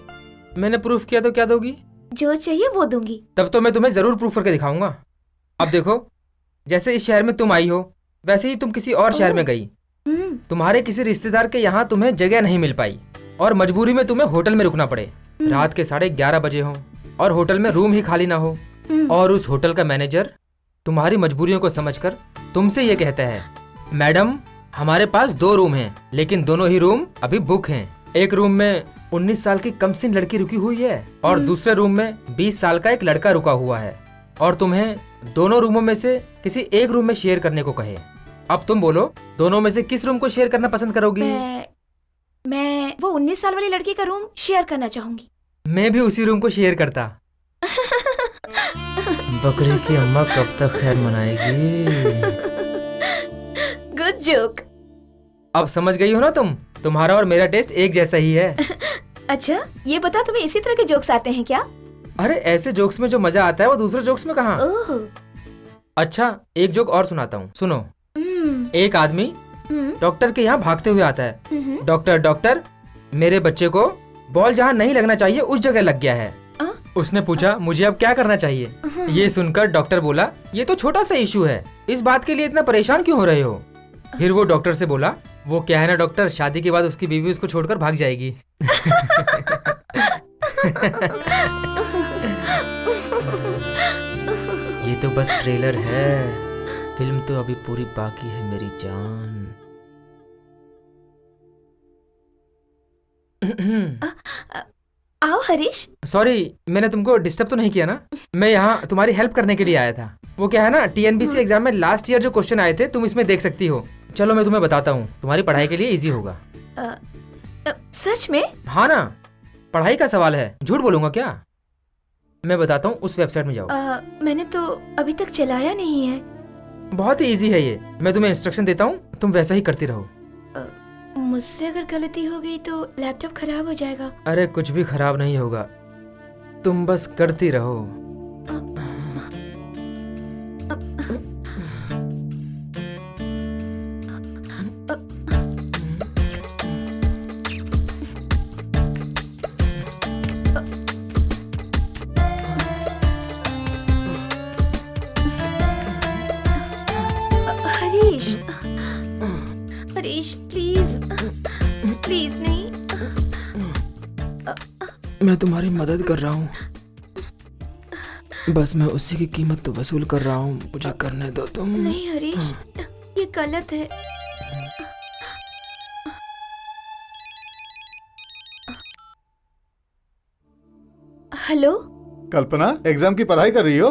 मैंने प्रूफ किया तो क्या दोगी? जो चाहिए वो दूंगी। तब तो मैं तुम्हें जरूर प्रूफ करके दिखाऊंगा। अब देखो, जैसे इस शहर में तुम आई हो, वैसे ही तुम किसी और शहर में गई। तुम्हारे किसी रिश्तेदार के यहाँ तुम्हें जगह नहीं मिल पाई और मजबूरी में तुम्हें होटल में रुकना पड़े। रात के 11:30 बजे हो और होटल में रूम ही खाली ना हो, और उस होटल का मैनेजर तुम्हारी मजबूरियों को समझकर तुमसे ये कहता है, मैडम हमारे पास 2 रूम हैं, लेकिन दोनों ही रूम अभी बुक हैं। एक रूम में 19 साल की कमसिन लड़की रुकी हुई है और दूसरे रूम में 20 साल का एक लड़का रुका हुआ है, और तुम्हें दोनों रूमों में से किसी एक रूम में शेयर करने को कहे। अब तुम बोलो, दोनों में से किस रूम को शेयर करना पसंद करोगी? मैं वो 19 साल वाली लड़की का रूम शेयर करना चाहूंगी। मैं भी उसी रूम को शेयर करता। बकरी की अम्मा कब तक खैर मनाएगी? Good joke. अब समझ गई हो ना तुम? तुम्हारा और मेरा टेस्ट एक जैसा ही है। अच्छा ये बता, तुम्हें इसी तरह के जोक्स आते हैं क्या? अरे ऐसे जोक्स में जो मजा आता है वो दूसरे जोक्स में कहाँ? ओह। अच्छा एक जोक और सुनाता हूँ, सुनो। एक आदमी डॉक्टर के यहाँ भागते हुए आता है। डॉक्टर डॉक्टर, मेरे बच्चे को बॉल जहाँ नहीं लगना चाहिए उस जगह लग गया है। उसने पूछा, मुझे अब क्या करना चाहिए? ये सुनकर डॉक्टर बोला, ये तो छोटा सा इशू है, इस बात के लिए इतना परेशान क्यों हो रहे हो? फिर वो डॉक्टर से बोला, वो क्या है ना डॉक्टर, शादी के बाद उसकी बीवी उसको छोड़कर भाग जाएगी। ये तो बस ट्रेलर है, फिल्म तो अभी पूरी बाकी है मेरी जान। आओ हरीश। सॉरी, मैंने तुमको डिस्टर्ब तो नहीं किया ना? मैं यहाँ तुम्हारी हेल्प करने के लिए आया था। वो क्या है ना, TNPSC एग्जाम में लास्ट ईयर जो क्वेश्चन आए थे तुम इसमें देख सकती हो। चलो मैं तुम्हें बताता हूँ, तुम्हारी पढ़ाई के लिए इजी होगा। सच में? हाँ ना, पढ़ाई का सवाल है, झूठ बोलूंगा क्या? मैं बताता हूँ, उस वेबसाइट में जाओ। मैंने तो अभी तक चलाया नहीं है। बहुत ही इजी है ये, मैं तुम्हें इंस्ट्रक्शन देता हूँ, तुम वैसा ही करती रहो। मुझसे अगर गलती हो गई तो लैपटॉप खराब हो जाएगा। अरे कुछ भी खराब नहीं होगा, तुम बस करती रहो। हरीश, हरीश प्लीज, प्लीज नहीं। मैं तुम्हारी मदद कर रहा हूँ, बस मैं उसी की कीमत तो वसूल कर रहा हूँ, मुझे करने दो तुम। नहीं हरीश, ये गलत है। हेलो कल्पना, एग्जाम की पढ़ाई कर रही हो?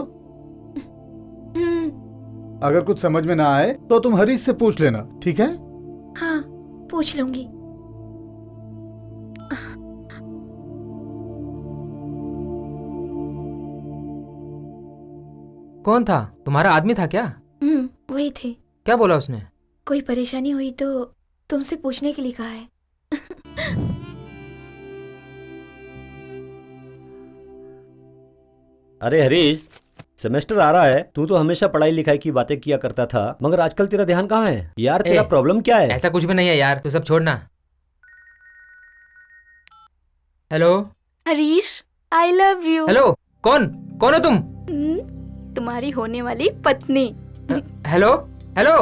अगर कुछ समझ में ना आए तो तुम हरीश से पूछ लेना, ठीक है? हाँ पूछ लूंगी। कौन था? तुम्हारा आदमी था क्या? वही थे। क्या बोला उसने? कोई परेशानी हुई तो तुमसे पूछने के लिए कहा है। अरे हरीश, सेमेस्टर आ रहा है, तू तो हमेशा पढ़ाई लिखाई की बातें किया करता था, मगर आजकल तेरा ध्यान कहाँ है यार? तेरा प्रॉब्लम क्या है? ऐसा कुछ भी नहीं है यार, तू सब छोड़ना। Hello Harish, I love you. Hello, कौन कौन हो तुम? तुम्हारी होने वाली पत्नी। हेलो हेलो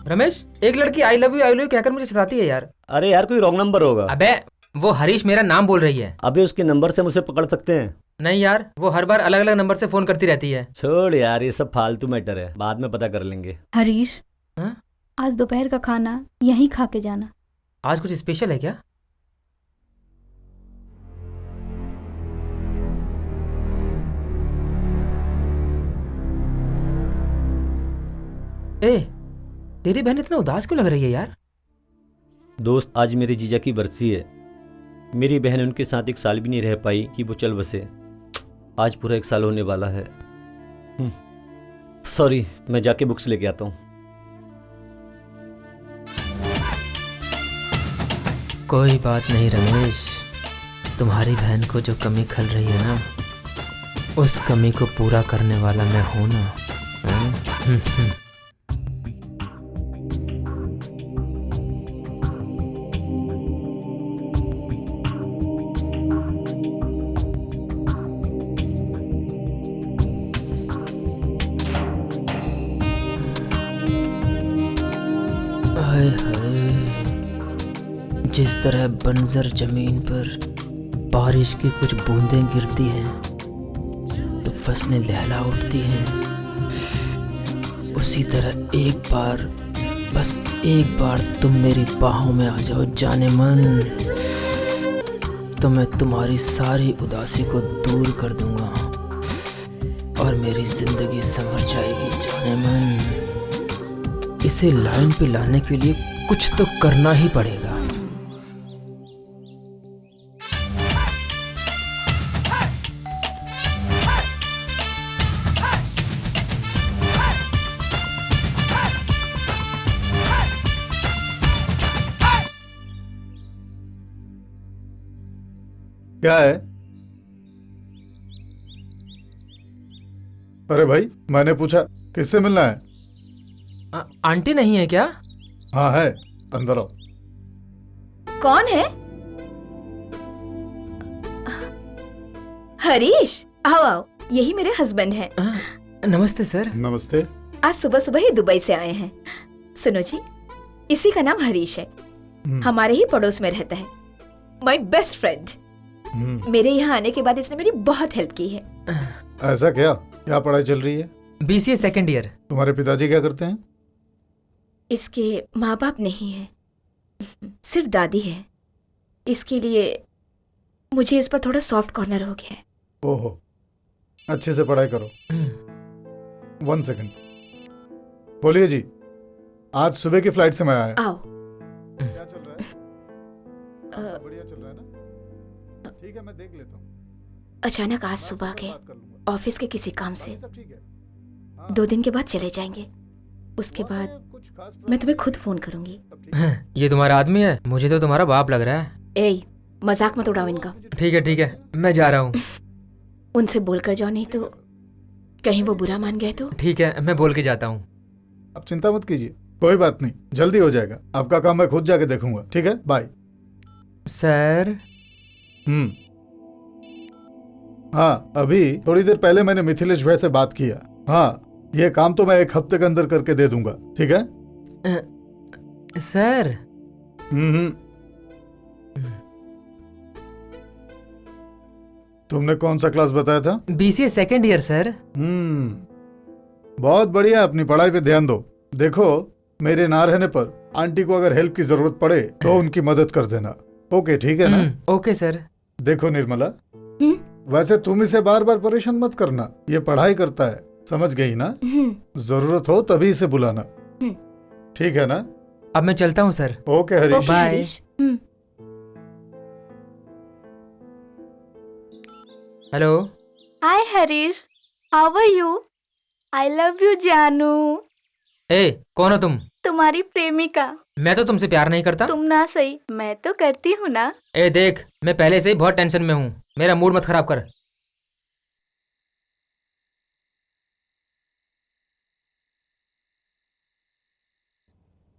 रमेश, एक लड़की आई लव यू कहकर मुझे सताती है यार। अरे यार कोई रॉन्ग नंबर होगा। अबे वो हरीश मेरा नाम बोल रही है। अबे उसके नंबर से मुझे पकड़ सकते हैं? नहीं यार, वो हर बार अलग अलग नंबर से फोन करती रहती है। छोड़ यार, ये सब फालतू मैटर है, बाद में पता कर लेंगे। हरीश, हाँ? आज दोपहर का खाना यहीं खा के जाना। आज कुछ स्पेशल है क्या? ए, तेरी बहन इतना उदास क्यों लग रही है यार? दोस्त, आज मेरे जीजा की बरसी है। मेरी बहन उनके साथ 1 साल भी नहीं रह पाई कि वो चल बसे। आज पूरा 1 साल होने वाला है। सॉरी, मैं जाके बुक्स लेके आता हूँ। कोई बात नहीं रमेश, तुम्हारी बहन को जो कमी खल रही है ना, उस कमी को पूरा करने वाला मैं हूं ना। तरह बंजर जमीन पर बारिश की कुछ बूंदें गिरती हैं तो फसलें लहला उठती हैं, उसी तरह एक बार, बस एक बार तुम मेरी बाहों में आ जाओ जाने मन, तो मैं तुम्हारी सारी उदासी को दूर कर दूंगा और मेरी जिंदगी संवर जाएगी जाने मन। इसे लाइन पे लाने के लिए कुछ तो करना ही पड़ेगा। क्या है? अरे भाई, मैंने पूछा किससे मिलना है? आंटी नहीं है क्या? हाँ है, अंदर आओ। कौन है? हरीश, आओ आओ, यही मेरे हस्बैंड हैं। नमस्ते सर। नमस्ते। आज सुबह सुबह ही दुबई से आए हैं। सुनो जी, इसी का नाम हरीश है, हमारे ही पड़ोस में रहता है, माय बेस्ट फ्रेंड। मेरे यहाँ आने के बाद इसने मेरी बहुत हेल्प की है। ऐसा क्या? क्या पढ़ाई चल रही है? BCA second year. तुम्हारे पिताजी क्या करते हैं? इसके माँ बाप नहीं है, सिर्फ दादी है, इसके लिए मुझे इस पर थोड़ा सॉफ्ट कॉर्नर हो गया है। ओहो, अच्छे से पढ़ाई करो। 1 सेकंड। बोलिए जी, आज सुबह की फ्लाइट से मैं आया। आओ। क्या चल रहा है? सब बढ़िया चल रहा है ना? ठीक है, मैं देख लेता हूँ। अचानक आज सुबह के बात कर लूंगा। ऑफिस के किसी काम से सब ठीक है? 2 दिन के बाद चले जाएंगे, उसके बाद कुछ खास मैं तुम्हें खुद फोन करूंगी। सब ठीक है? ये तुम्हारा आदमी है? मुझे तो तुम्हारा बाप लग रहा है। ए, मजाक मत उड़ाओ इनका। ठीक है, मैं जा रहा हूँ। उनसे बोल कर जाओ, नहीं तो कहीं वो बुरा मान गए तो। ठीक है, मैं बोल के जाता हूँ। अब चिंता मत कीजिए, कोई बात नहीं, जल्दी हो जाएगा। आपका काम मैं खुद जाके देखूंगा। ठीक है, बाय। सर। हाँ, अभी थोड़ी देर पहले मैंने मिथिलेश भाई से बात किया। हाँ, ये काम तो मैं 1 हफ्ते के अंदर करके दे दूंगा। ठीक है? सर। तुमने कौन सा क्लास बताया था? BCA second year sir. बहुत बढ़िया, अपनी पढ़ाई पे ध्यान दो। देखो, मेरे ना रहने पर आंटी को अगर हेल्प की जरूरत पड़े तो उनकी मदद कर देना। ओके, ठीक है ना? Okay sir. देखो निर्मला, वैसे तुम इसे बार बार परेशान मत करना, ये पढ़ाई करता है, समझ गई ना? जरूरत हो तभी इसे बुलाना। ठीक है ना? अब मैं चलता हूँ sir. Okay Harish. Okay bye. Harish. Hello. Hi Harish, how are you? I love you जानू। ए, कौन हो तुम? तुम्हारी प्रेमिका। मैं तो तुमसे प्यार नहीं करता। तुम ना सही, मैं तो करती हूँ ना। ए देख, मैं पहले से ही बहुत टेंशन में हूँ, मेरा मूड मत खराब कर।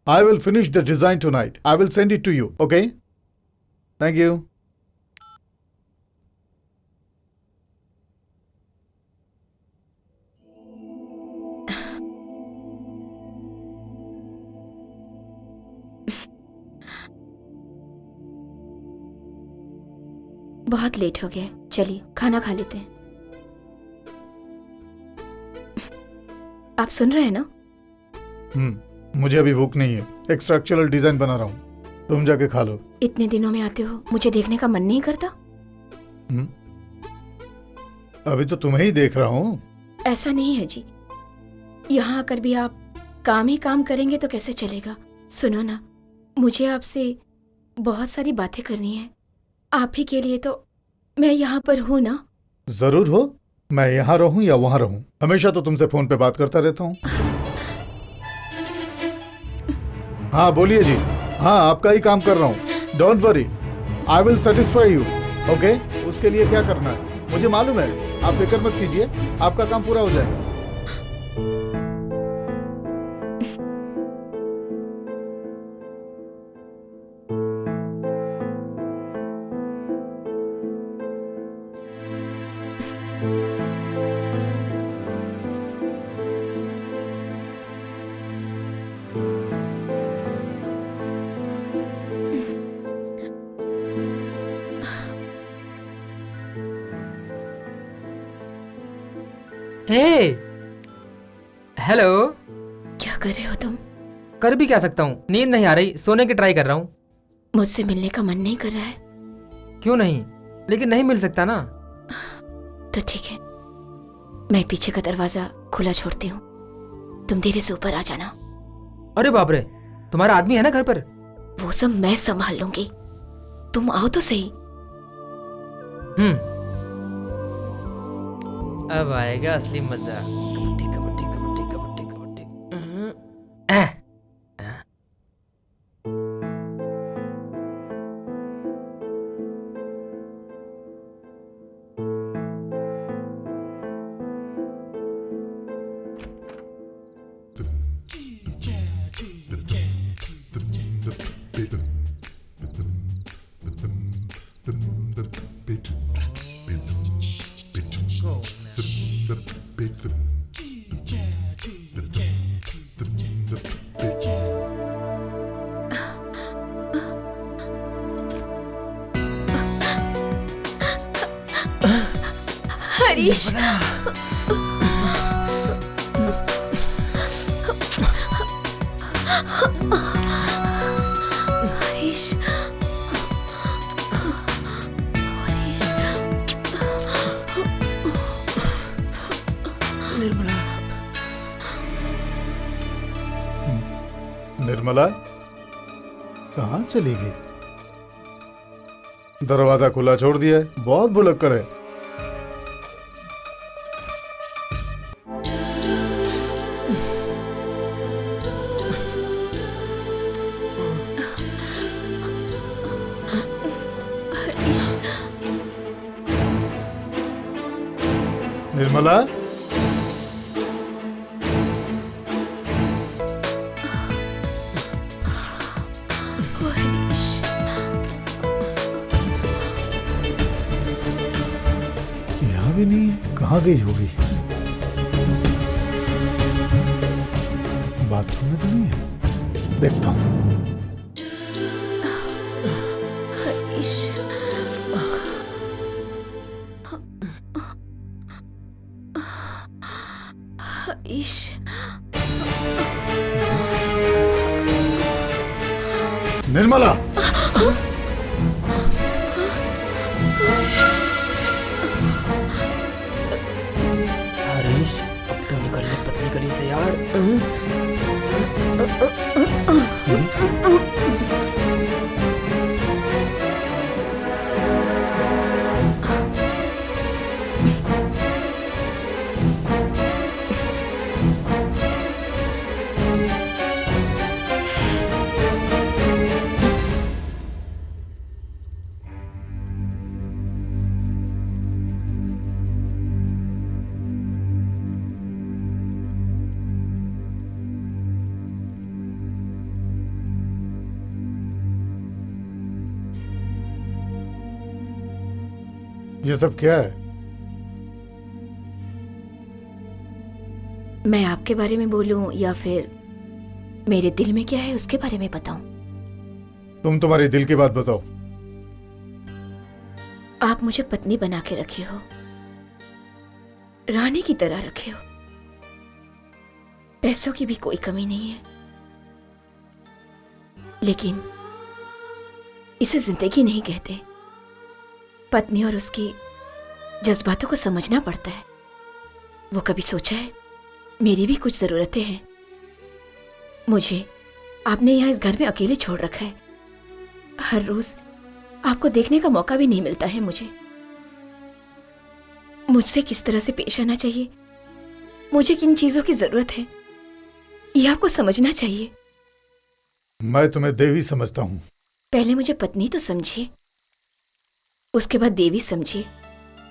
I will finish the design tonight. I will send it to you. Okay? Thank you. बहुत लेट हो गया, चलिए खाना खा लेते हैं। आप सुन रहे हैं ना? मुझे अभी भूख नहीं है, एक स्ट्रक्चरल डिजाइन बना रहा हूँ, तुम जाके खा लो। इतने दिनों में आते हो, मुझे देखने का मन नहीं करता? अभी तो तुम्हें ही देख रहा हूँ। ऐसा नहीं है जी, यहाँ आकर भी आप काम ही काम करेंगे तो कैसे चलेगा? सुनो ना, मुझे आपसे बहुत सारी बातें करनी है, आप ही के लिए तो मैं यहाँ पर हूँ ना। जरूर हो, मैं यहाँ रहूँ या वहाँ रहूँ, हमेशा तो तुमसे फोन पे बात करता रहता हूँ। हाँ बोलिए जी। हाँ, आपका ही काम कर रहा हूँ, don't worry, I will satisfy you. Okay, उसके लिए क्या करना है मुझे मालूम है, आप फिक्र मत कीजिए, आपका काम पूरा हो जाएगा। हे हेलो। क्या कर रहे हो तुम? कर भी क्या सकता हूँ, नींद नहीं आ रही, सोने की ट्राई कर रहा हूँ। मुझसे मिलने का मन नहीं कर रहा है? क्यों नहीं, लेकिन नहीं मिल सकता ना। तो ठीक है, मैं पीछे का दरवाजा खुला छोड़ती हूँ, तुम धीरे से ऊपर आ जाना। अरे बाप रे, तुम्हारा आदमी है ना घर पर? वो सब मैं संभाल लूंगी, तुम आओ तो सही। अब आएगा असली मजा। कबड्डी कबड्डी कबड्डी कबड्डी कबड्डी। हरीश, हरीश, निर्मला कहाँ चली गई? दरवाजा खुला छोड़ दिया है, बहुत भुलक्कड़ है। निर्मला, हरीश, यहाँ भी नहीं है, कहाँ गई होगी? बाथरूम में तो नहीं है, देखता हूँ। हरीश, हरीश, निर्मला, हरीश, अब तो निकल ले पतली गली से यार। ये सब क्या है? मैं आपके बारे में बोलूं या फिर मेरे दिल में क्या है उसके बारे में बताऊं? तुम तुम्हारे दिल की बात बताओ। आप मुझे पत्नी बना के रखे हो, रानी की तरह रखे हो, पैसों की भी कोई कमी नहीं है, लेकिन इसे जिंदगी नहीं कहते। पत्नी और उसकी जज्बातों को समझना पड़ता है। वो कभी सोचा है मेरी भी कुछ जरूरतें हैं? मुझे आपने यहाँ इस घर में अकेले छोड़ रखा है, हर रोज आपको देखने का मौका भी नहीं मिलता है। मुझसे किस तरह से पेश आना चाहिए, मुझे किन चीजों की जरूरत है, ये आपको समझना चाहिए। मैं तुम्हें देवी समझता हूँ। पहले मुझे पत्नी तो समझिए, उसके बाद देवी समझिए,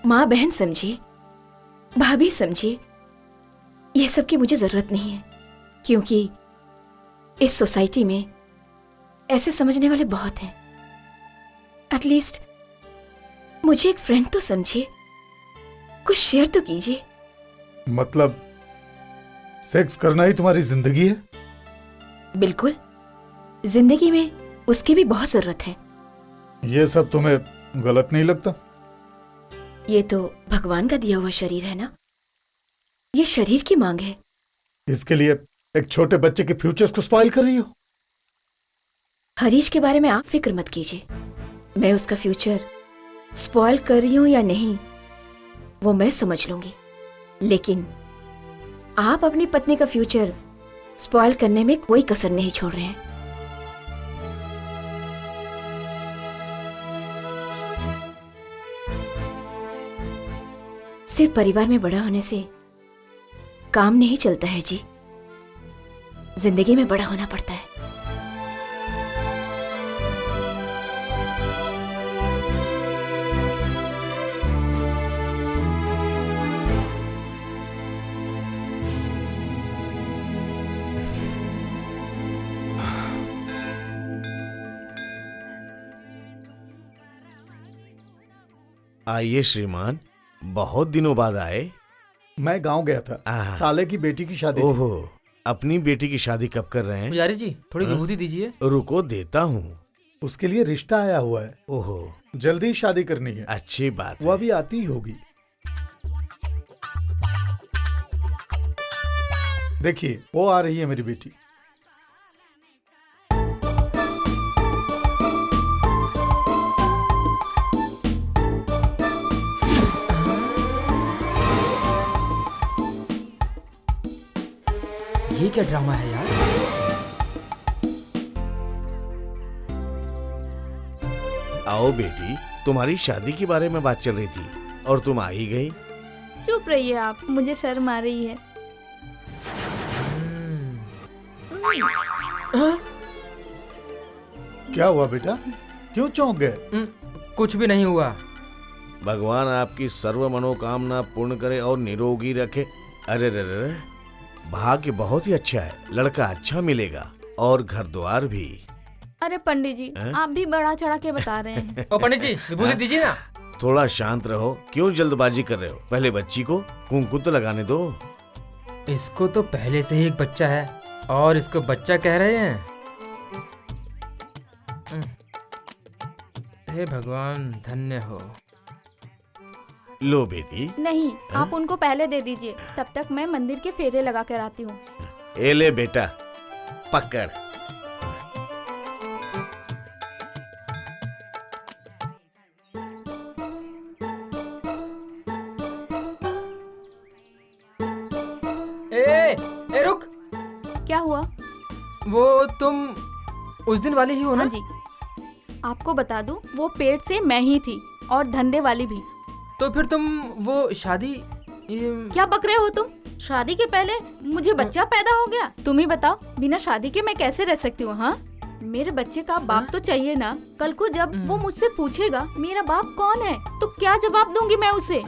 माँ बहन समझिए, भाभी समझिए। यह सब की मुझे जरूरत नहीं है, क्योंकि इस सोसाइटी में ऐसे समझने वाले बहुत हैं। एटलीस्ट मुझे एक फ्रेंड तो समझिए, कुछ शेयर तो कीजिए। मतलब सेक्स करना ही तुम्हारी जिंदगी है? बिल्कुल, जिंदगी में उसकी भी बहुत जरूरत है। ये सब तुम्हें गलत नहीं लगता? ये तो भगवान का दिया हुआ शरीर है ना, ये शरीर की मांग है। इसके लिए एक छोटे बच्चे के फ्यूचर्स को स्पॉइल कर रही हो। हरीश के बारे में आप फिक्र मत कीजिए, मैं उसका फ्यूचर स्पॉइल कर रही हूं या नहीं वो मैं समझ लूंगी, लेकिन आप अपनी पत्नी का फ्यूचर स्पॉइल करने में कोई कसर नहीं छोड़ रहे हैं। सिर्फ परिवार में बड़ा होने से काम नहीं चलता है जी, जिंदगी में बड़ा होना पड़ता है। आइए श्रीमान, बहुत दिनों बाद आए। मैं गांव गया था, आहा। साले की बेटी की शादी थी। ओहो, अपनी बेटी की शादी कब कर रहे हैं? पुजारी जी थोड़ी हाँ? विभूति दीजिए। रुको देता हूँ। उसके लिए रिश्ता आया हुआ है, ओहो, जल्दी ही शादी करनी है। अच्छी बात वो है। अभी आती ही होगी। देखिए वो आ रही है मेरी बेटी। ये क्या ड्रामा है यार। आओ बेटी, तुम्हारी शादी के बारे में बात चल रही थी और तुम आ ही गई। चुप रहिए आप, मुझे शर्म आ रही है। क्या हुआ बेटा, क्यों चौंक गए? कुछ भी नहीं हुआ। भगवान आपकी सर्व मनोकामना पूर्ण करे और निरोगी रखे। अरे रे रे, भाग्य बहुत ही अच्छा है, लड़का अच्छा मिलेगा और घर द्वार भी। अरे पंडित जी, हैं? आप भी बढ़ा चढ़ा के बता रहे हैं। ओ पंडित जी विभूति दीजिए ना। थोड़ा शांत रहो, क्यों जल्दबाजी कर रहे हो? पहले बच्ची को कुंकुम तो लगाने दो। इसको तो पहले से ही एक बच्चा है और इसको बच्चा कह रहे हैं। हे भगवान धन्य हो। लो बेटी। नहीं, आप उनको पहले दे दीजिए, तब तक मैं मंदिर के फेरे लगा कर आती हूँ। ए ले बेटा, पकड़। ए रुक, क्या हुआ? वो तुम उस दिन वाली ही हो ना? हाँ जी, आपको बता दूं, वो पेट से मैं ही थी और धंधे वाली भी। तो फिर तुम वो शादी क्या बक रहे हो तुम? शादी के पहले मुझे बच्चा पैदा हो गया। तुम ही बताओ, बिना शादी के मैं कैसे रह सकती हूँ? हाँ, मेरे बच्चे का बाप तो चाहिए ना। कल को जब वो मुझसे पूछेगा मेरा बाप कौन है, तो क्या जवाब दूंगी मैं उसे?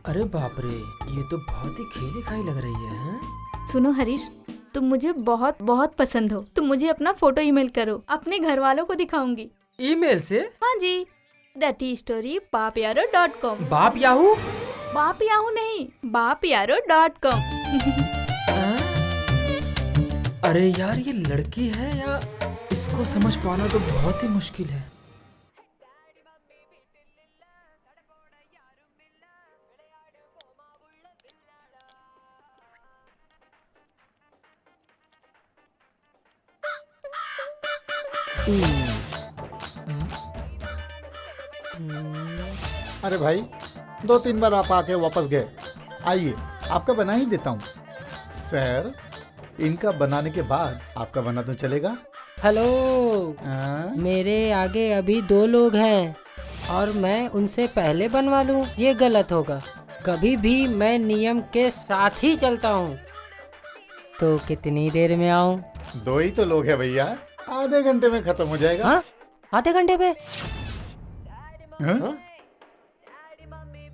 अरे बाप रे, ये तो बहुत ही खेली खाई लग रही है। हैं? सुनो हरीश, तुम मुझे बहुत बहुत पसंद हो। तुम मुझे अपना फोटो ईमेल करो, अपने घर वालों को दिखाऊंगी। ईमेल से? हाँ जी, datstory@baapyaro.com। बाप याहू? बाप याहू नहीं, baapyaro.com। अरे यार, ये लड़की है या इसको समझ पाना तो बहुत ही मुश्किल है। अरे भाई, 2-3 बार आप आके वापस गए। आइए आपका बना ही देता हूँ। सर, इनका बनाने के बाद आपका बना तो चलेगा? हेलो, हाँ? मेरे आगे अभी 2 लोग हैं और मैं उनसे पहले बनवा लूं, ये गलत होगा। कभी भी मैं नियम के साथ ही चलता हूँ। तो कितनी देर में आऊँ? 2 ही तो लोग हैं भैया, आधे घंटे में खत्म हो जाएगा। हाँ, आधे घंटे पे? हाँ?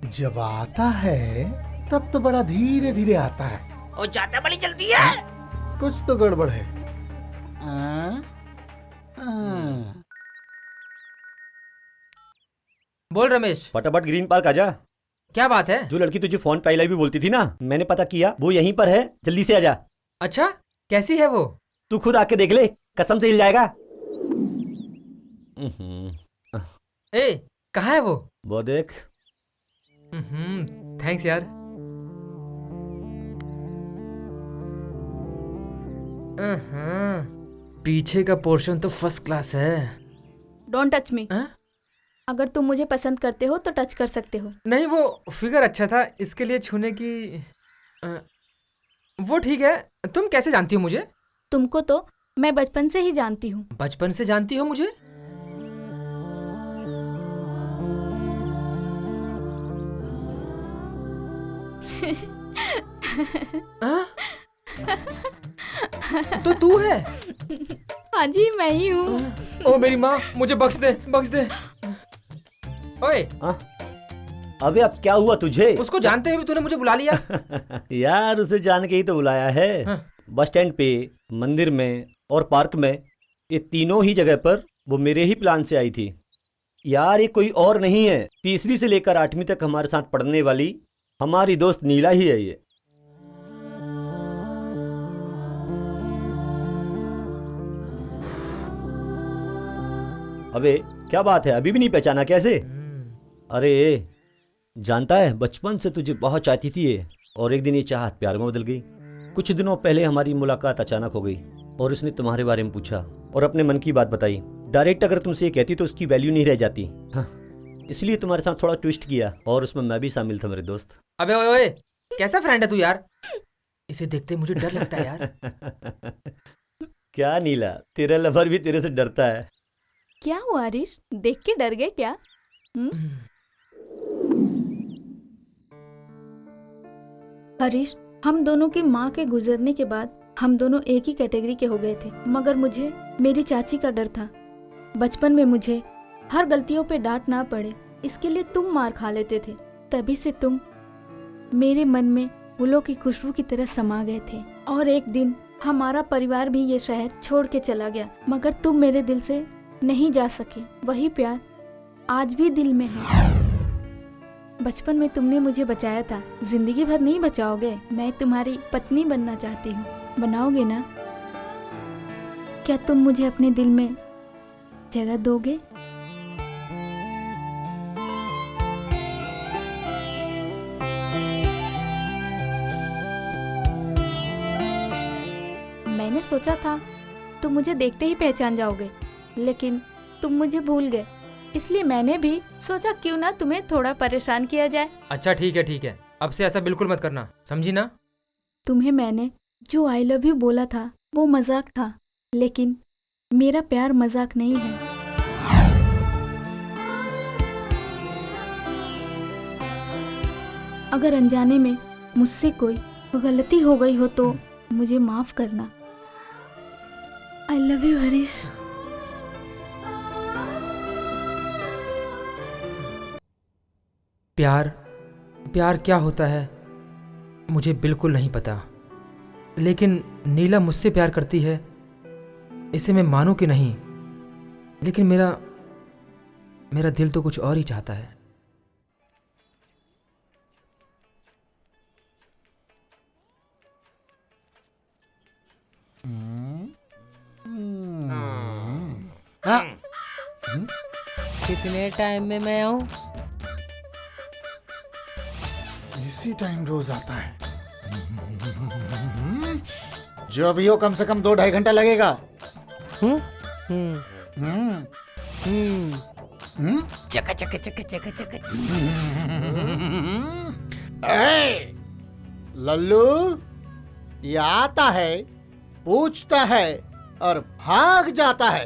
जब आता है तब तो बड़ा धीरे धीरे आता है और जाता बड़ी जल्दी है। कुछ तो गड़बड़ है। हाँ? हाँ। बोल रमेश, फटाफट ग्रीन पार्क आजा। क्या बात है? जो लड़की तुझे फोन पे आई लव यू बोलती थी ना, मैंने पता किया, वो यहीं पर है, जल्दी से आजा। अच्छा, कैसी है वो? तू खुद आके देख ले, कसम से हिल जाएगा। ए, कहाँ है वो? वो देख, थैंक्स यार। पीछे का पोर्शन तो फर्स्ट क्लास है। Don't touch me. हाँ? अगर तुम मुझे पसंद करते हो तो टच कर सकते हो। नहीं, वो फिगर अच्छा था, इसके लिए छूने की वो ठीक है। तुम कैसे जानती हो मुझे? तुमको तो मैं बचपन से ही जानती हूँ। बचपन से जानती हो मुझे? हाँ? तो तू है? हाँ जी, मैं ही हूँ। ओ मेरी माँ, मुझे बख्श दे, बख्श दे। ओए, हाँ? अबे अब क्या हुआ तुझे? उसको जानते हुए भी तूने मुझे बुला लिया। यार उसे जान के ही तो बुलाया है। हाँ। बस स्टैंड पे, मंदिर में और पार्क में, ये तीनों ही जगह पर वो मेरे ही प्लान से आई थी। यार ये कोई और नहीं है, तीसरी से लेकर 8वीं तक हमारे साथ पढ़ने वाली हमारी दोस्त नीला ही है ये। अबे क्या बात है, अभी भी नहीं पहचाना कैसे? अरे जानता है, बचपन से तुझे बहुत चाहती थी ये, और एक दिन ये चाहत प्यार में बदल गई। कुछ दिनों पहले हमारी मुलाकात अचानक हो गई और उसने तुम्हारे बारे में पूछा और अपने मन की बात बताई। डायरेक्ट अगर तुमसे ये कहती तो उसकी वैल्यू नहीं रह जाती। हाँ, इसलिए तुम्हारे साथ थोड़ा ट्विस्ट किया और उसमें मैं भी शामिल था मेरे दोस्त। अबे ओए ओए, कैसा फ्रेंड है तू यार? इसे देखते मुझे डर लगता है यार। क्या नीला, तेरा लवर भी तेरे से डरता है। क्या हुआ हरीश, देख के डर गए क्या? हरीश, हम दोनों की माँ के गुजरने के बाद हम दोनों एक ही कैटेगरी के हो गए थे, मगर मुझे मेरी चाची का डर था। बचपन में मुझे हर गलतियों पे डांट ना पड़े, इसके लिए तुम मार खा लेते थे। तभी से तुम मेरे मन में फूलों की खुशबू की तरह समा गए थे। और एक दिन हमारा परिवार भी ये शहर छोड़ के चला गया, मगर तुम मेरे दिल से नहीं जा सके। वही प्यार आज भी दिल में है। बचपन में तुमने मुझे बचाया था, जिंदगी भर नहीं बचाओगे? मैं तुम्हारी पत्नी बनना चाहती हूँ, बनाओगे ना? क्या तुम मुझे अपने दिल में जगह दोगे? मैंने सोचा था तुम मुझे देखते ही पहचान जाओगे, लेकिन तुम मुझे भूल गए। इसलिए मैंने भी सोचा क्यों ना तुम्हें थोड़ा परेशान किया जाए। अच्छा ठीक है ठीक है, अब से ऐसा बिल्कुल मत करना, समझी ना? तुम्हें मैंने जो आई लव यू बोला था वो मजाक था, लेकिन मेरा प्यार मजाक नहीं है। अगर अनजाने में मुझसे कोई गलती हो गई हो तो मुझे माफ करना। आई लव यू हरीश। प्यार प्यार क्या होता है मुझे बिल्कुल नहीं पता, लेकिन नीला मुझसे प्यार करती है, इसे मैं मानूं कि नहीं, लेकिन मेरा दिल तो कुछ और ही चाहता है। कितने टाइम में मैं आऊँ? इसी टाइम रोज आता है। जो भी हो कम से कम 2-2.5 घंटा लगेगा। हम्म हम्म हम्म? चका चका चका चका चका चका। ए, लल्लू, ये आता है, पूछता है और भाग जाता है।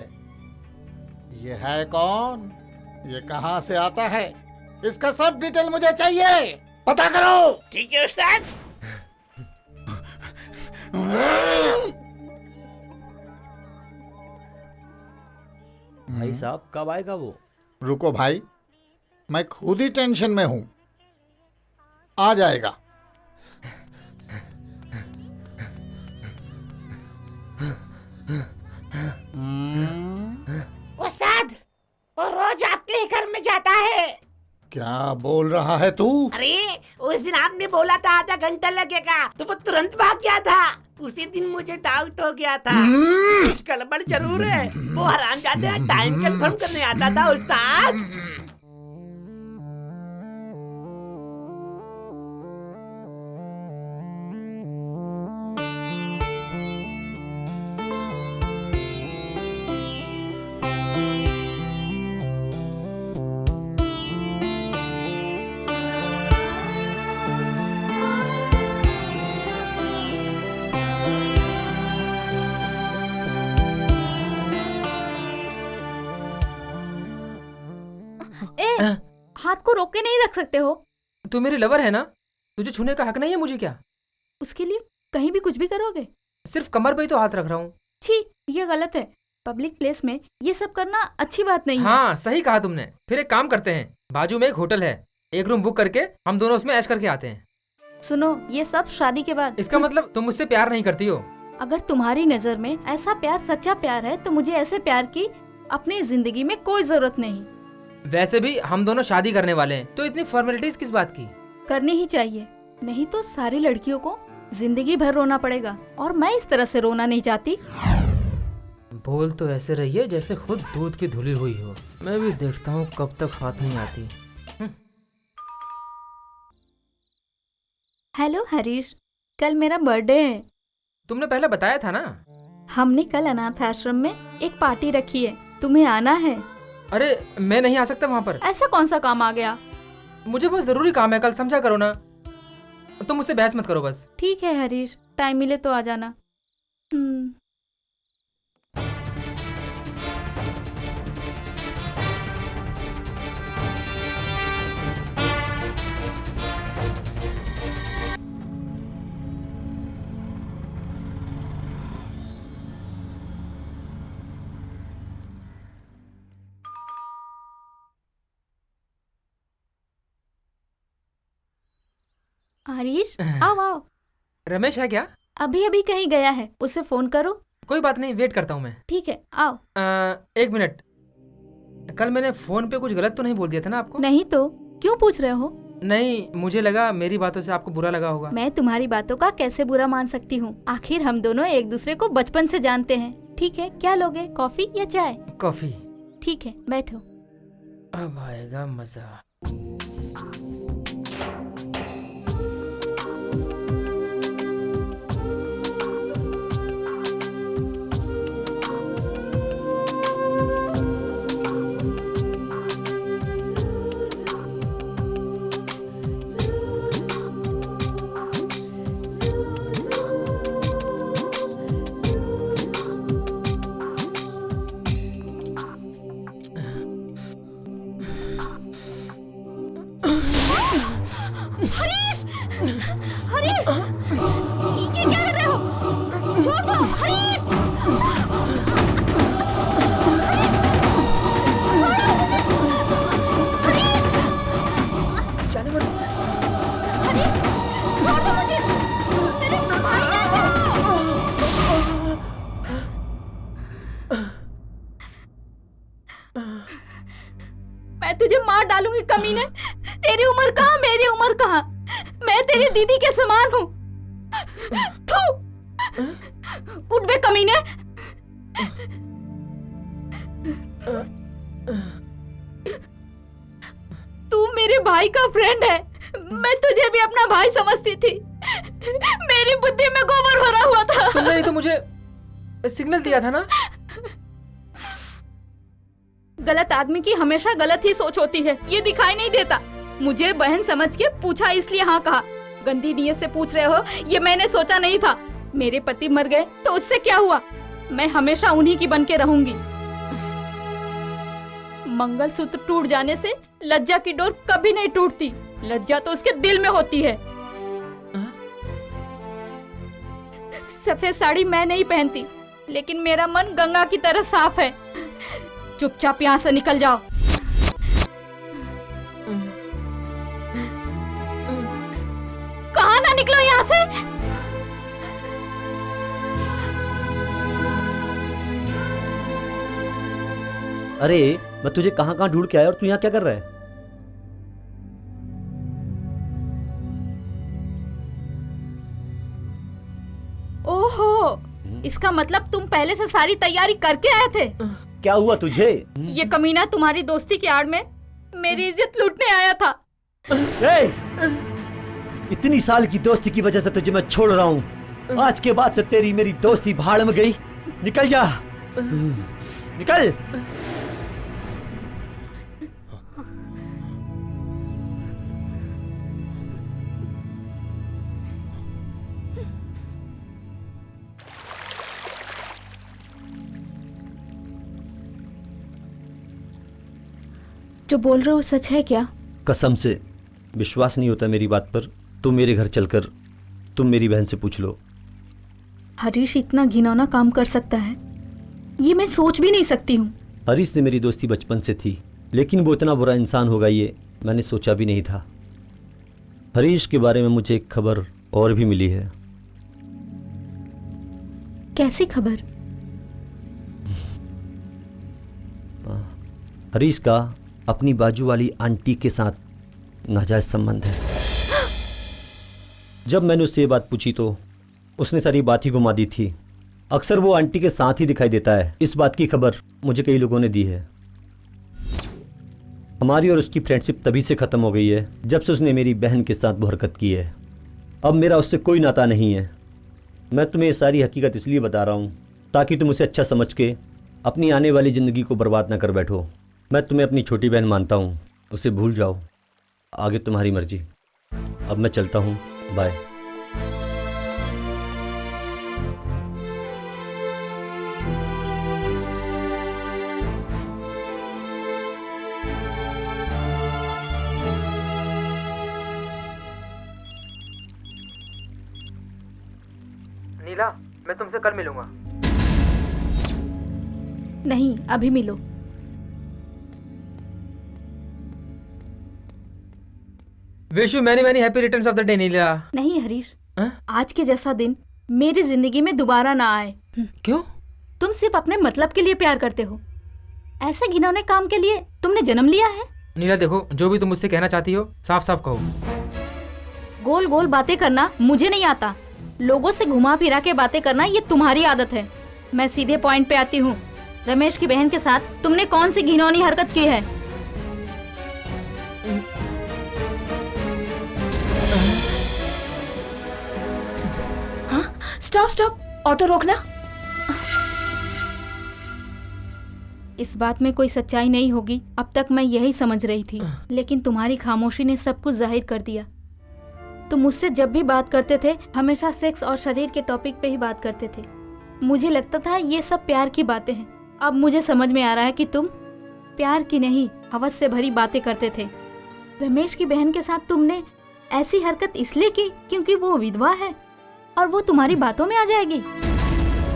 ये है कौन? ये कहाँ से आता है? इसका सब डिटेल मुझे चाहिए, पता करो। ठीक है उस्ताद। भाई साहब कब आएगा वो? रुको भाई, मैं खुद ही टेंशन में हूं। आ जाएगा। उस्ताद, वो रोज आपके ही घर में जाता है। क्या बोल रहा है तू? अरे उस दिन आपने बोला था आधा घंटा लगेगा, तो वो तुरंत भाग गया था। उसी दिन मुझे डाउट हो गया था, कुछ गड़बड़ जरूर है। वो हरामजादा टाइम कंफर्म करने आता था उस्ताद। को रोक के नहीं रख सकते हो? तू मेरी लवर है ना, तुझे छूने का हक नहीं है मुझे क्या? उसके लिए कहीं भी कुछ भी करोगे? सिर्फ कमर पे ही तो हाथ रख रहा हूँ। छी, ये गलत है। पब्लिक प्लेस में ये सब करना अच्छी बात नहीं है। हाँ सही कहा तुमने। फिर एक काम करते हैं, बाजू में एक होटल है, एक रूम बुक करके हम दोनों उसमें ऐश करके आते हैं। सुनो, ये सब शादी के बाद। इसका मतलब तुम मुझसे प्यार नहीं करती हो? अगर तुम्हारी नजर में ऐसा प्यार सच्चा प्यार है तो मुझे ऐसे प्यार की अपनी जिंदगी में कोई जरूरत नहीं। वैसे भी हम दोनों शादी करने वाले हैं, तो इतनी फॉर्मेलिटीज किस बात की? करनी ही चाहिए, नहीं तो सारी लड़कियों को जिंदगी भर रोना पड़ेगा, और मैं इस तरह से रोना नहीं चाहती। बोल तो ऐसे रही है जैसे खुद दूध की धुली हुई हो। मैं भी देखता हूँ कब तक हाथ नहीं आती। हेलो हरीश, कल मेरा बर्थडे है। तुमने पहले बताया था ना। हमने कल अनाथ आश्रम में एक पार्टी रखी है, तुम्हें आना है। अरे मैं नहीं आ सकता वहाँ पर। ऐसा कौन सा काम आ गया? मुझे बहुत जरूरी काम है, कल समझा करो ना। तुम मुझसे बहस मत करो बस। ठीक है हरीश, टाइम मिले तो आ जाना। हरीश, आओ आओ। रमेश है क्या? अभी अभी कहीं गया है, उसे फोन करो। कोई बात नहीं, वेट करता हूँ मैं। ठीक है, आओ। 1 मिनट, कल मैंने फोन पे कुछ गलत तो नहीं बोल दिया था ना आपको? नहीं तो क्यों पूछ रहे हो? नहीं, मुझे लगा मेरी बातों से आपको बुरा लगा होगा। मैं तुम्हारी बातों का कैसे बुरा मान सकती हूँ? आखिर हम दोनों एक दूसरे को बचपन से जानते हैं। ठीक है, क्या लोगे, कॉफी या चाय? कॉफी। ठीक है, बैठो। अब आएगा मजा। हरीश! हरीश! ये क्या कर रहे हो? छोड़ दो, हरीश! जाने मत। हरीश, छोड़ दो मुझे! मेरे भाई कैसे हो? मैं तुझे मार डालूंगी कमीने। तेरी उम्र कहाँ, मेरी उम्र कहाँ? मैं तेरी दीदी के समान हूँ। थू! उठ बे कमीने। तू मेरे भाई का फ्रेंड है, मैं तुझे भी अपना भाई समझती थी। मेरी बुद्धि में गोबर भरा हुआ था। तुमने ही तो मुझे सिग्नल दिया था ना। गलत आदमी की हमेशा गलत ही सोच होती है, ये दिखाई नहीं देता। मुझे बहन समझ के पूछा इसलिए हाँ कहा। गंदी नीयत से पूछ रहे हो, ये मैंने सोचा नहीं था। मेरे पति मर गए तो उससे क्या हुआ? मैं हमेशा उन्हीं की बन के रहूंगी। मंगलसूत्र टूट जाने से लज्जा की डोर कभी नहीं टूटती। लज्जा तो उसके दिल में होती है। सफेद साड़ी मैं नहीं पहनती, लेकिन मेरा मन गंगा की तरह साफ है। चुपचाप यहाँ से निकल जाओ। कहाँ ना निकलो यहाँ से। अरे मैं तुझे कहाँ कहाँ ढूंढ के आया और तू यहाँ क्या कर रहा है? ओहो, इसका मतलब तुम पहले से सारी तैयारी करके आए थे। क्या हुआ तुझे? ये कमीना तुम्हारी दोस्ती की आड़ में मेरी इज्जत लूटने आया था। ए! इतनी साल की दोस्ती की वजह से तुझे मैं छोड़ रहा हूँ। आज के बाद से तेरी मेरी दोस्ती भाड़ में गई। निकल जा, निकल। जो बोल रहे हो सच है क्या? कसम से विश्वास नहीं होता मेरी बात पर। तुम मेरे घर चलकर तुम मेरी बहन से पूछ लो। हरीश इतना घिनौना काम कर सकता है, ये मैं सोच भी नहीं सकती हूँ। हरीश से मेरी दोस्ती बचपन से थी, लेकिन वो इतना बुरा इंसान होगा ये मैंने सोचा भी नहीं था। हरीश के बारे में मुझे एक खबर और भी मिली है। कैसी खबर? हरीश का अपनी बाजू वाली आंटी के साथ नाजायज संबंध है। जब मैंने उससे ये बात पूछी तो उसने सारी बात ही घुमा दी थी। अक्सर वो आंटी के साथ ही दिखाई देता है। इस बात की खबर मुझे कई लोगों ने दी है। हमारी और उसकी फ्रेंडशिप तभी से ख़त्म हो गई है जब से उसने मेरी बहन के साथ वो हरकत की है। अब मेरा उससे कोई नाता नहीं है। मैं तुम्हें ये सारी हकीकत इसलिए बता रहा हूँ ताकि तुम उसे अच्छा समझ के अपनी आने वाली ज़िंदगी को बर्बाद ना कर बैठो। मैं तुम्हें अपनी छोटी बहन मानता हूँ, उसे भूल जाओ, आगे तुम्हारी मर्जी। अब मैं चलता हूँ, बाय। नीला, मैं तुमसे कल मिलूंगा। नहीं, अभी मिलो। Wish you many many happy returns of the day Neela. नहीं हरीश, हाँ? आज के जैसा दिन मेरी जिंदगी में दोबारा ना आए। क्यों? तुम सिर्फ अपने मतलब के लिए प्यार करते हो। ऐसे घिनौने काम के लिए तुमने जन्म लिया है? नीला देखो, जो भी तुम मुझसे कहना चाहती हो साफ साफ कहो। गोल गोल बातें करना मुझे नहीं आता। लोगों से घुमा फिरा के बातें करना ये तुम्हारी आदत है। मैं सीधे पॉइंट पे आती हूँ। रमेश की बहन के साथ तुमने कौन सी घिनौनी हरकत की है? स्टॉप स्टॉप, ऑटो रोकना। इस बात में कोई सच्चाई नहीं होगी, अब तक मैं यही समझ रही थी, लेकिन तुम्हारी खामोशी ने सब कुछ जाहिर कर दिया। तुम मुझसे जब भी बात करते थे हमेशा सेक्स और शरीर के टॉपिक पे ही बात करते थे। मुझे लगता था ये सब प्यार की बातें हैं। अब मुझे समझ में आ रहा है कि तुम प्यार की नहीं, हवस से भरी बातें करते थे। रमेश की बहन के साथ तुमने ऐसी हरकत इसलिए की क्योंकि वो विधवा है और वो तुम्हारी बातों में आ जाएगी।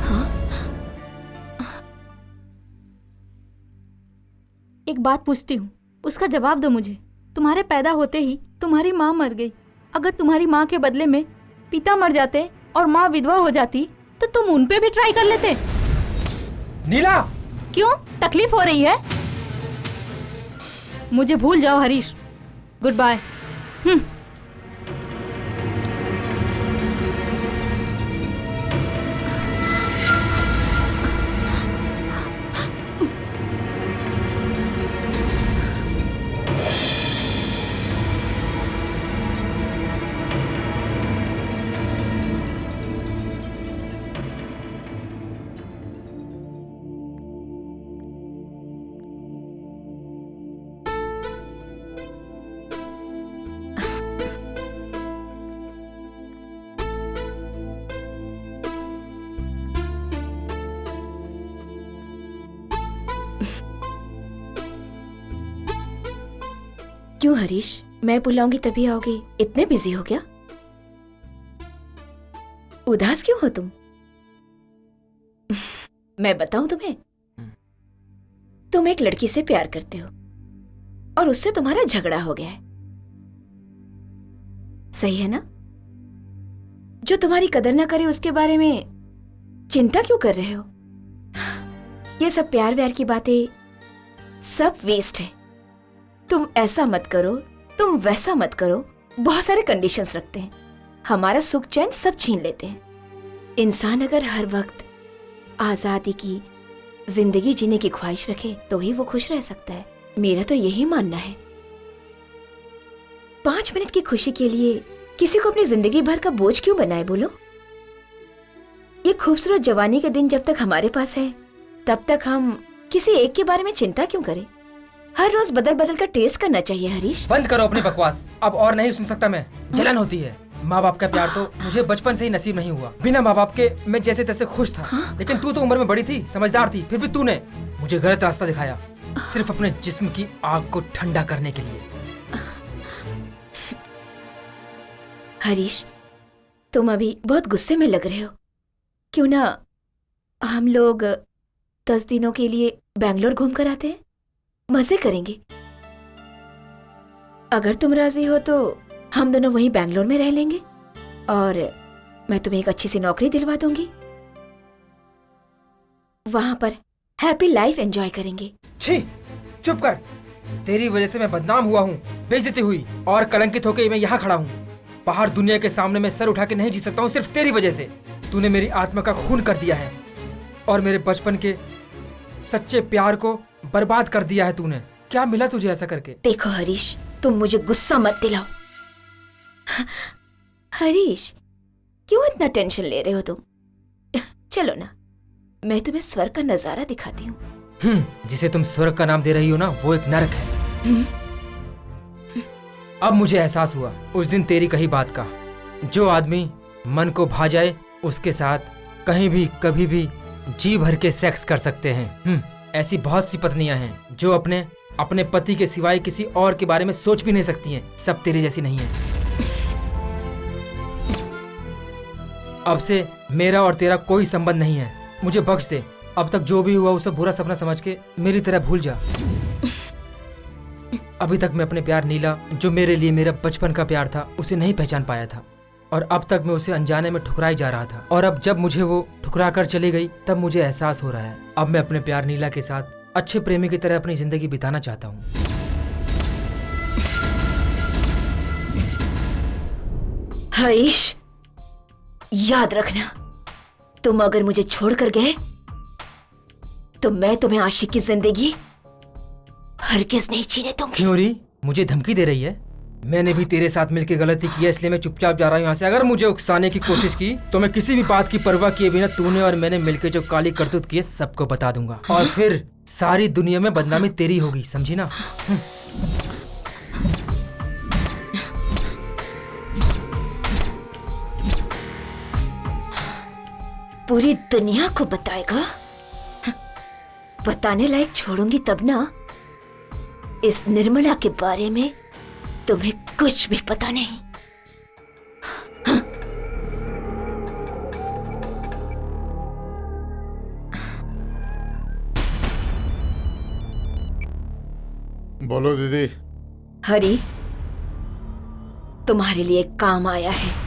हाँ? एक बात पूछती हूँ, उसका जवाब दो मुझे। तुम्हारे पैदा होते ही तुम्हारी माँ मर गई। अगर तुम्हारी माँ के बदले में पिता मर जाते और माँ विधवा हो जाती तो तुम उन पे भी ट्राई कर लेते। नीला! क्यों? तकलीफ हो रही है? मुझे भूल जाओ हरीश। Good bye. क्यों हरीश, मैं बुलाऊंगी तभी आओगे? इतने बिजी हो गया? उदास क्यों हो तुम? मैं बताऊं तुम्हें, तुम एक लड़की से प्यार करते हो और उससे तुम्हारा झगड़ा हो गया है, सही है ना? जो तुम्हारी कदर ना करे उसके बारे में चिंता क्यों कर रहे हो? ये सब प्यार व्यार की बातें सब वेस्ट है। तुम ऐसा मत करो, तुम वैसा मत करो, बहुत सारे कंडीशंस रखते हैं, हमारा सुख चैन सब छीन लेते हैं। इंसान अगर हर वक्त आजादी की जिंदगी जीने की ख्वाहिश रखे तो ही वो खुश रह सकता है। मेरा तो यही मानना है। 5 मिनट की खुशी के लिए किसी को अपनी जिंदगी भर का बोझ क्यों बनाए बोलो? ये खूबसूरत जवानी के दिन जब तक हमारे पास है तब तक हम किसी एक के बारे में चिंता क्यों करें? हर रोज बदल बदल कर टेस्ट करना चाहिए हरीश। बंद करो अपनी बकवास, अब और नहीं सुन सकता मैं। जलन होती है। माँ बाप का प्यार तो मुझे बचपन से ही नसीब नहीं हुआ। बिना माँ बाप के मैं जैसे तैसे खुश था। हाँ? लेकिन तू तो उम्र में बड़ी थी, समझदार थी, फिर भी तूने मुझे गलत रास्ता दिखाया, सिर्फ अपने जिस्म की आग को ठंडा करने के लिए। हरीश, तुम अभी बहुत गुस्से में लग रहे हो। क्यों ना हम लोग 10 दिनों के लिए बैंगलोर घूम कर आते हैं, मजे करेंगे। अगर तुम राजी हो तो हम दोनों वहीं बैंगलोर में रह लेंगे और मैं तुम्हें एक अच्छी सी नौकरी दिलवा दूंगी। वहां पर हैप्पी लाइफ एंजॉय करेंगे। छी, चुप कर। तेरी वजह से मैं बदनाम हुआ हूँ, बेइज्जती हुई और कलंकित होकर मैं यहाँ खड़ा हूँ। बाहर दुनिया के सामने मैं सर उठा के नहीं जी सकता हूँ, सिर्फ तेरी वजह से। तूने मेरी आत्मा का खून कर दिया है और मेरे बचपन के सच्चे प्यार को बर्बाद कर दिया है तूने। क्या मिला तुझे ऐसा करके? देखो हरीश, तुम मुझे गुस्सा मत दिलाओ। हरीश, क्यों इतना टेंशन ले रहे हो तुम? चलो ना, मैं तुम्हें स्वर्ग का नजारा दिखाती हूँ। जिसे तुम स्वर्ग का नाम दे रही हो ना, वो एक नरक है। अब मुझे एहसास हुआ उस दिन तेरी कही बात का। जो आदमी मन को भा जाए उसके साथ कहीं भी कभी भी जी भर के सेक्स कर सकते हैं। ऐसी बहुत सी पत्नियां हैं जो अपने पति के सिवाय किसी और के बारे में सोच भी नहीं सकती हैं। सब तेरे जैसी नहीं है। अब से मेरा और तेरा कोई संबंध नहीं है। मुझे बख्श दे। अब तक जो भी हुआ उसे बुरा सपना समझ के मेरी तरह भूल जा। अभी तक मैं अपने प्यार नीला, जो मेरे लिए मेरा बचपन का प्यार था, उसे नहीं पहचान पाया था और अब तक मैं उसे अनजाने में ठुकराई जा रहा था। और अब जब मुझे वो ठुकरा कर चली गई तब मुझे एहसास हो रहा है अब मैं अपने प्यार नीला के साथ अच्छे प्रेमी की तरह अपनी जिंदगी बिताना चाहता हूँ। हरीश, याद रखना, तुम अगर मुझे छोड़कर गए तो मैं तुम्हें आशिक की जिंदगी हरगिज नहीं जीने दूंगी। क्यों री, मुझे धमकी दे रही है? मैंने भी तेरे साथ मिलकर गलती की है, इसलिए मैं चुपचाप जा रहा हूँ यहाँ से। अगर मुझे उकसाने की कोशिश की तो मैं किसी भी बात की परवाह किए बिना तूने और मैंने मिलकर जो काली करतूत की है सबको बता दूंगा और फिर सारी दुनिया में बदनामी तेरी होगी, समझी ना? पूरी दुनिया को बताएगा? बताने लायक छोड़ूंगी तब ना। इस निर्मला के बारे में तुम्हें कुछ भी पता नहीं। बोलो दीदी। हरी, तुम्हारे लिए एक काम आया है।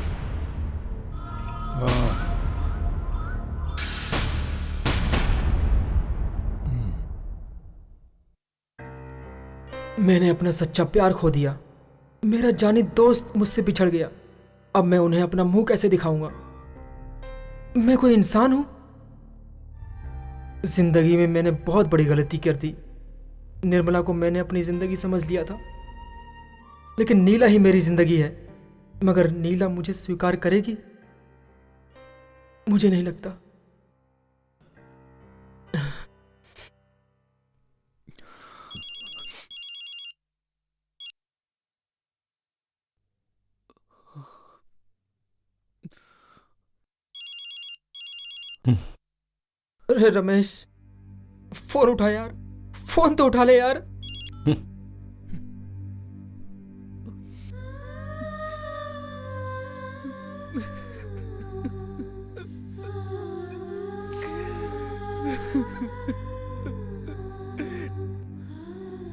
मैंने अपना सच्चा प्यार खो दिया। मेरा जानी दोस्त मुझसे बिछड़ गया। अब मैं उन्हें अपना मुंह कैसे दिखाऊंगा? मैं कोई इंसान हूं? जिंदगी में मैंने बहुत बड़ी गलती कर दी। निर्मला को मैंने अपनी जिंदगी समझ लिया था, लेकिन नीला ही मेरी जिंदगी है। मगर नीला मुझे स्वीकार करेगी? मुझे नहीं लगता। अरे रमेश, फोन उठा यार, फोन तो उठा ले यार।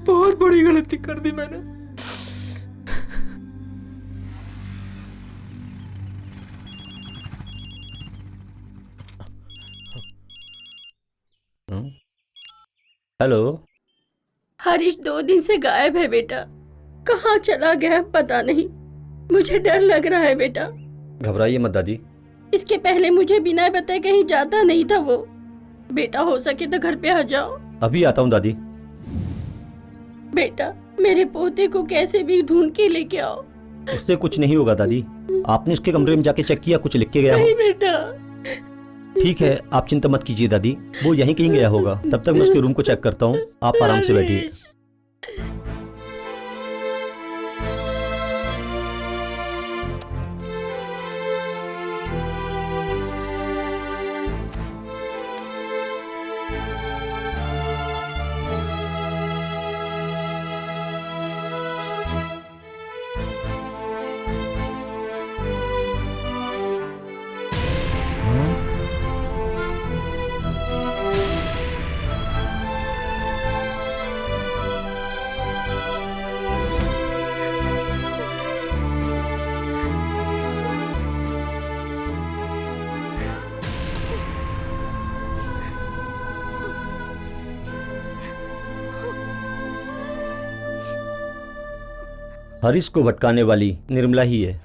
बहुत बड़ी गलती कर दी मैंने। हेलो। हरीश 2 दिन से गायब है बेटा। कहाँ चला गया पता नहीं। मुझे डर लग रहा है बेटा। घबराइए मत दादी। इसके पहले मुझे बिना बताए कहीं जाता नहीं था वो। बेटा हो सके तो घर पे आ जाओ। अभी आता हूँ दादी। बेटा, मेरे पोते को कैसे भी ढूंढ के लेके आओ। उससे कुछ नहीं होगा दादी। आपने उसके कमरे में जाके चेक किया, कुछ लिख के गया नहीं हो? बेटा। ठीक है, आप चिंता मत कीजिए दादी, वो यहीं कहीं गया होगा। तब तक मैं उसके रूम को चेक करता हूँ, आप आराम से बैठिए। हरीश को भटकाने वाली निर्मला ही है।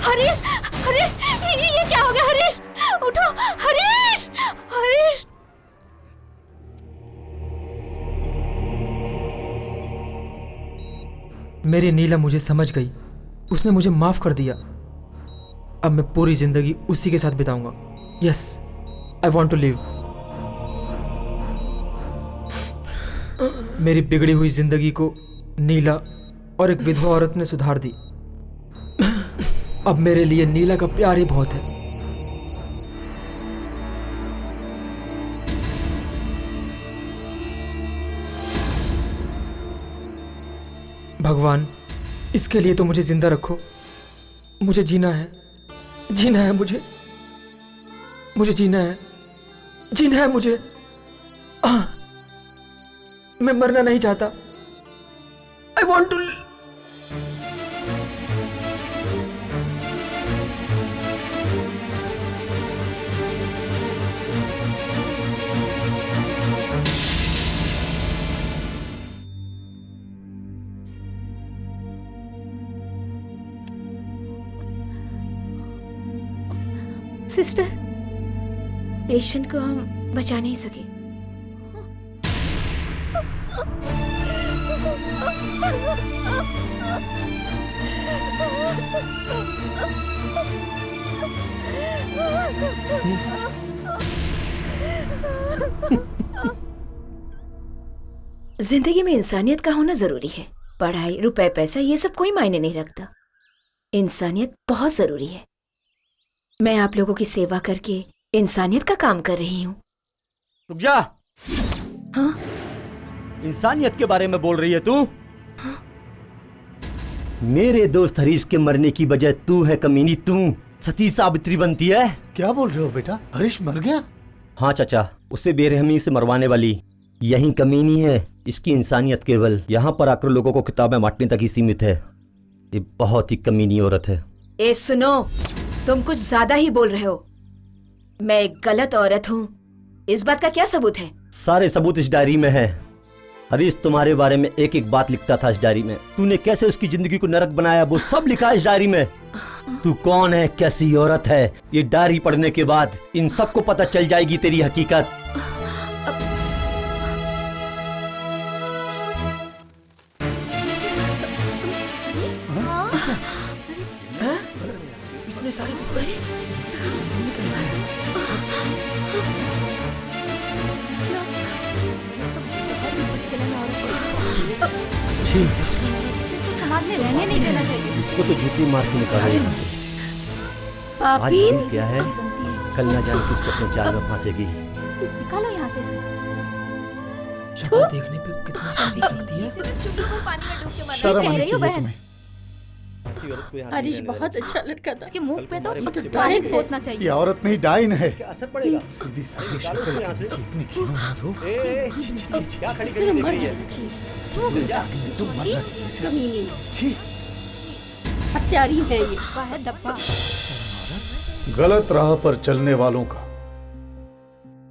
हरीश, हरीश, ये क्या हो गया? हरीश, उठो। हरीश, हरीश। मेरी नीला मुझे समझ गई, उसने मुझे माफ कर दिया। अब मैं पूरी जिंदगी उसी के साथ बिताऊंगा। Yes, I want to live. मेरी बिगड़ी हुई जिंदगी को नीला और एक विधवा औरत ने सुधार दी। अब मेरे लिए नीला का प्यार ही बहुत है। भगवान, इसके लिए तो मुझे जिंदा रखो। मुझे जीना है, जीना है मुझे जीना है, जीना है मुझे। मैं मरना नहीं चाहता। I want to. Sister, patient को हम बचा नहीं सके। जिंदगी में इंसानियत का होना जरूरी है। पढ़ाई, रुपए, पैसा ये सब कोई मायने नहीं रखता। इंसानियत बहुत जरूरी है। मैं आप लोगों की सेवा करके इंसानियत का काम कर रही हूँ। रुक जा। हाँ? इंसानियत के बारे में बोल रही है तू? हाँ? मेरे दोस्त हरीश के मरने की वजह तू है कमीनी। तू सती सावित्री बनती है। क्या बोल रहे हो बेटा? हरीश मर गया? हाँ चाचा, उसे बेरहमी से मरवाने वाली यही कमीनी है। इसकी इंसानियत केवल यहाँ पर आकर लोगों को किताबें बांटने तक ही सीमित है। ये बहुत ही कमीनी औरत है। ए सुनो, तुम कुछ ज्यादा ही बोल रहे हो। मैं एक गलत औरत हूँ, इस बात का क्या सबूत है? सारे सबूत इस डायरी में है। हरीश तुम्हारे बारे में एक एक बात लिखता था इस डायरी में। तूने कैसे उसकी जिंदगी को नरक बनाया वो सब लिखा है इस डायरी में। तू कौन है, कैसी औरत है, ये डायरी पढ़ने के बाद इन सबको पता चल जाएगी तेरी हकीकत। इतने सारे समाज में रहने नहीं देना चाहिए। इसको तो जूती मार के निकालो। आज हरीश क्या है, कल ना जाने किसको अपने जाल में फांसेगी। निकालो यहाँ से इसे। शक्ल देखने पे कितनी शादी लगती है। शर्म आनी चाहिए तुम्हें। हरीश बहुत अच्छा लड़का था। इसके मुंह पे तो डाइन डाइन है। पोतना चाहिए। ये औरत नहीं, डाइन है। क्या असर पड़ेगा? सीधी सादी शक्ल की जीतने क्यों ना लो। क्या खड़ी सिर्फ खड़ी मर देख रही जाना है? चाहिए। तुम मरना चाहिए इसे। कमीनी छी, हथियारी है ये। धब्बा है धब्बा। गलत राह पर चलने वालों का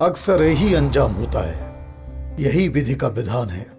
अक्सर यही अंजाम होता है। यही विधि का विधान है।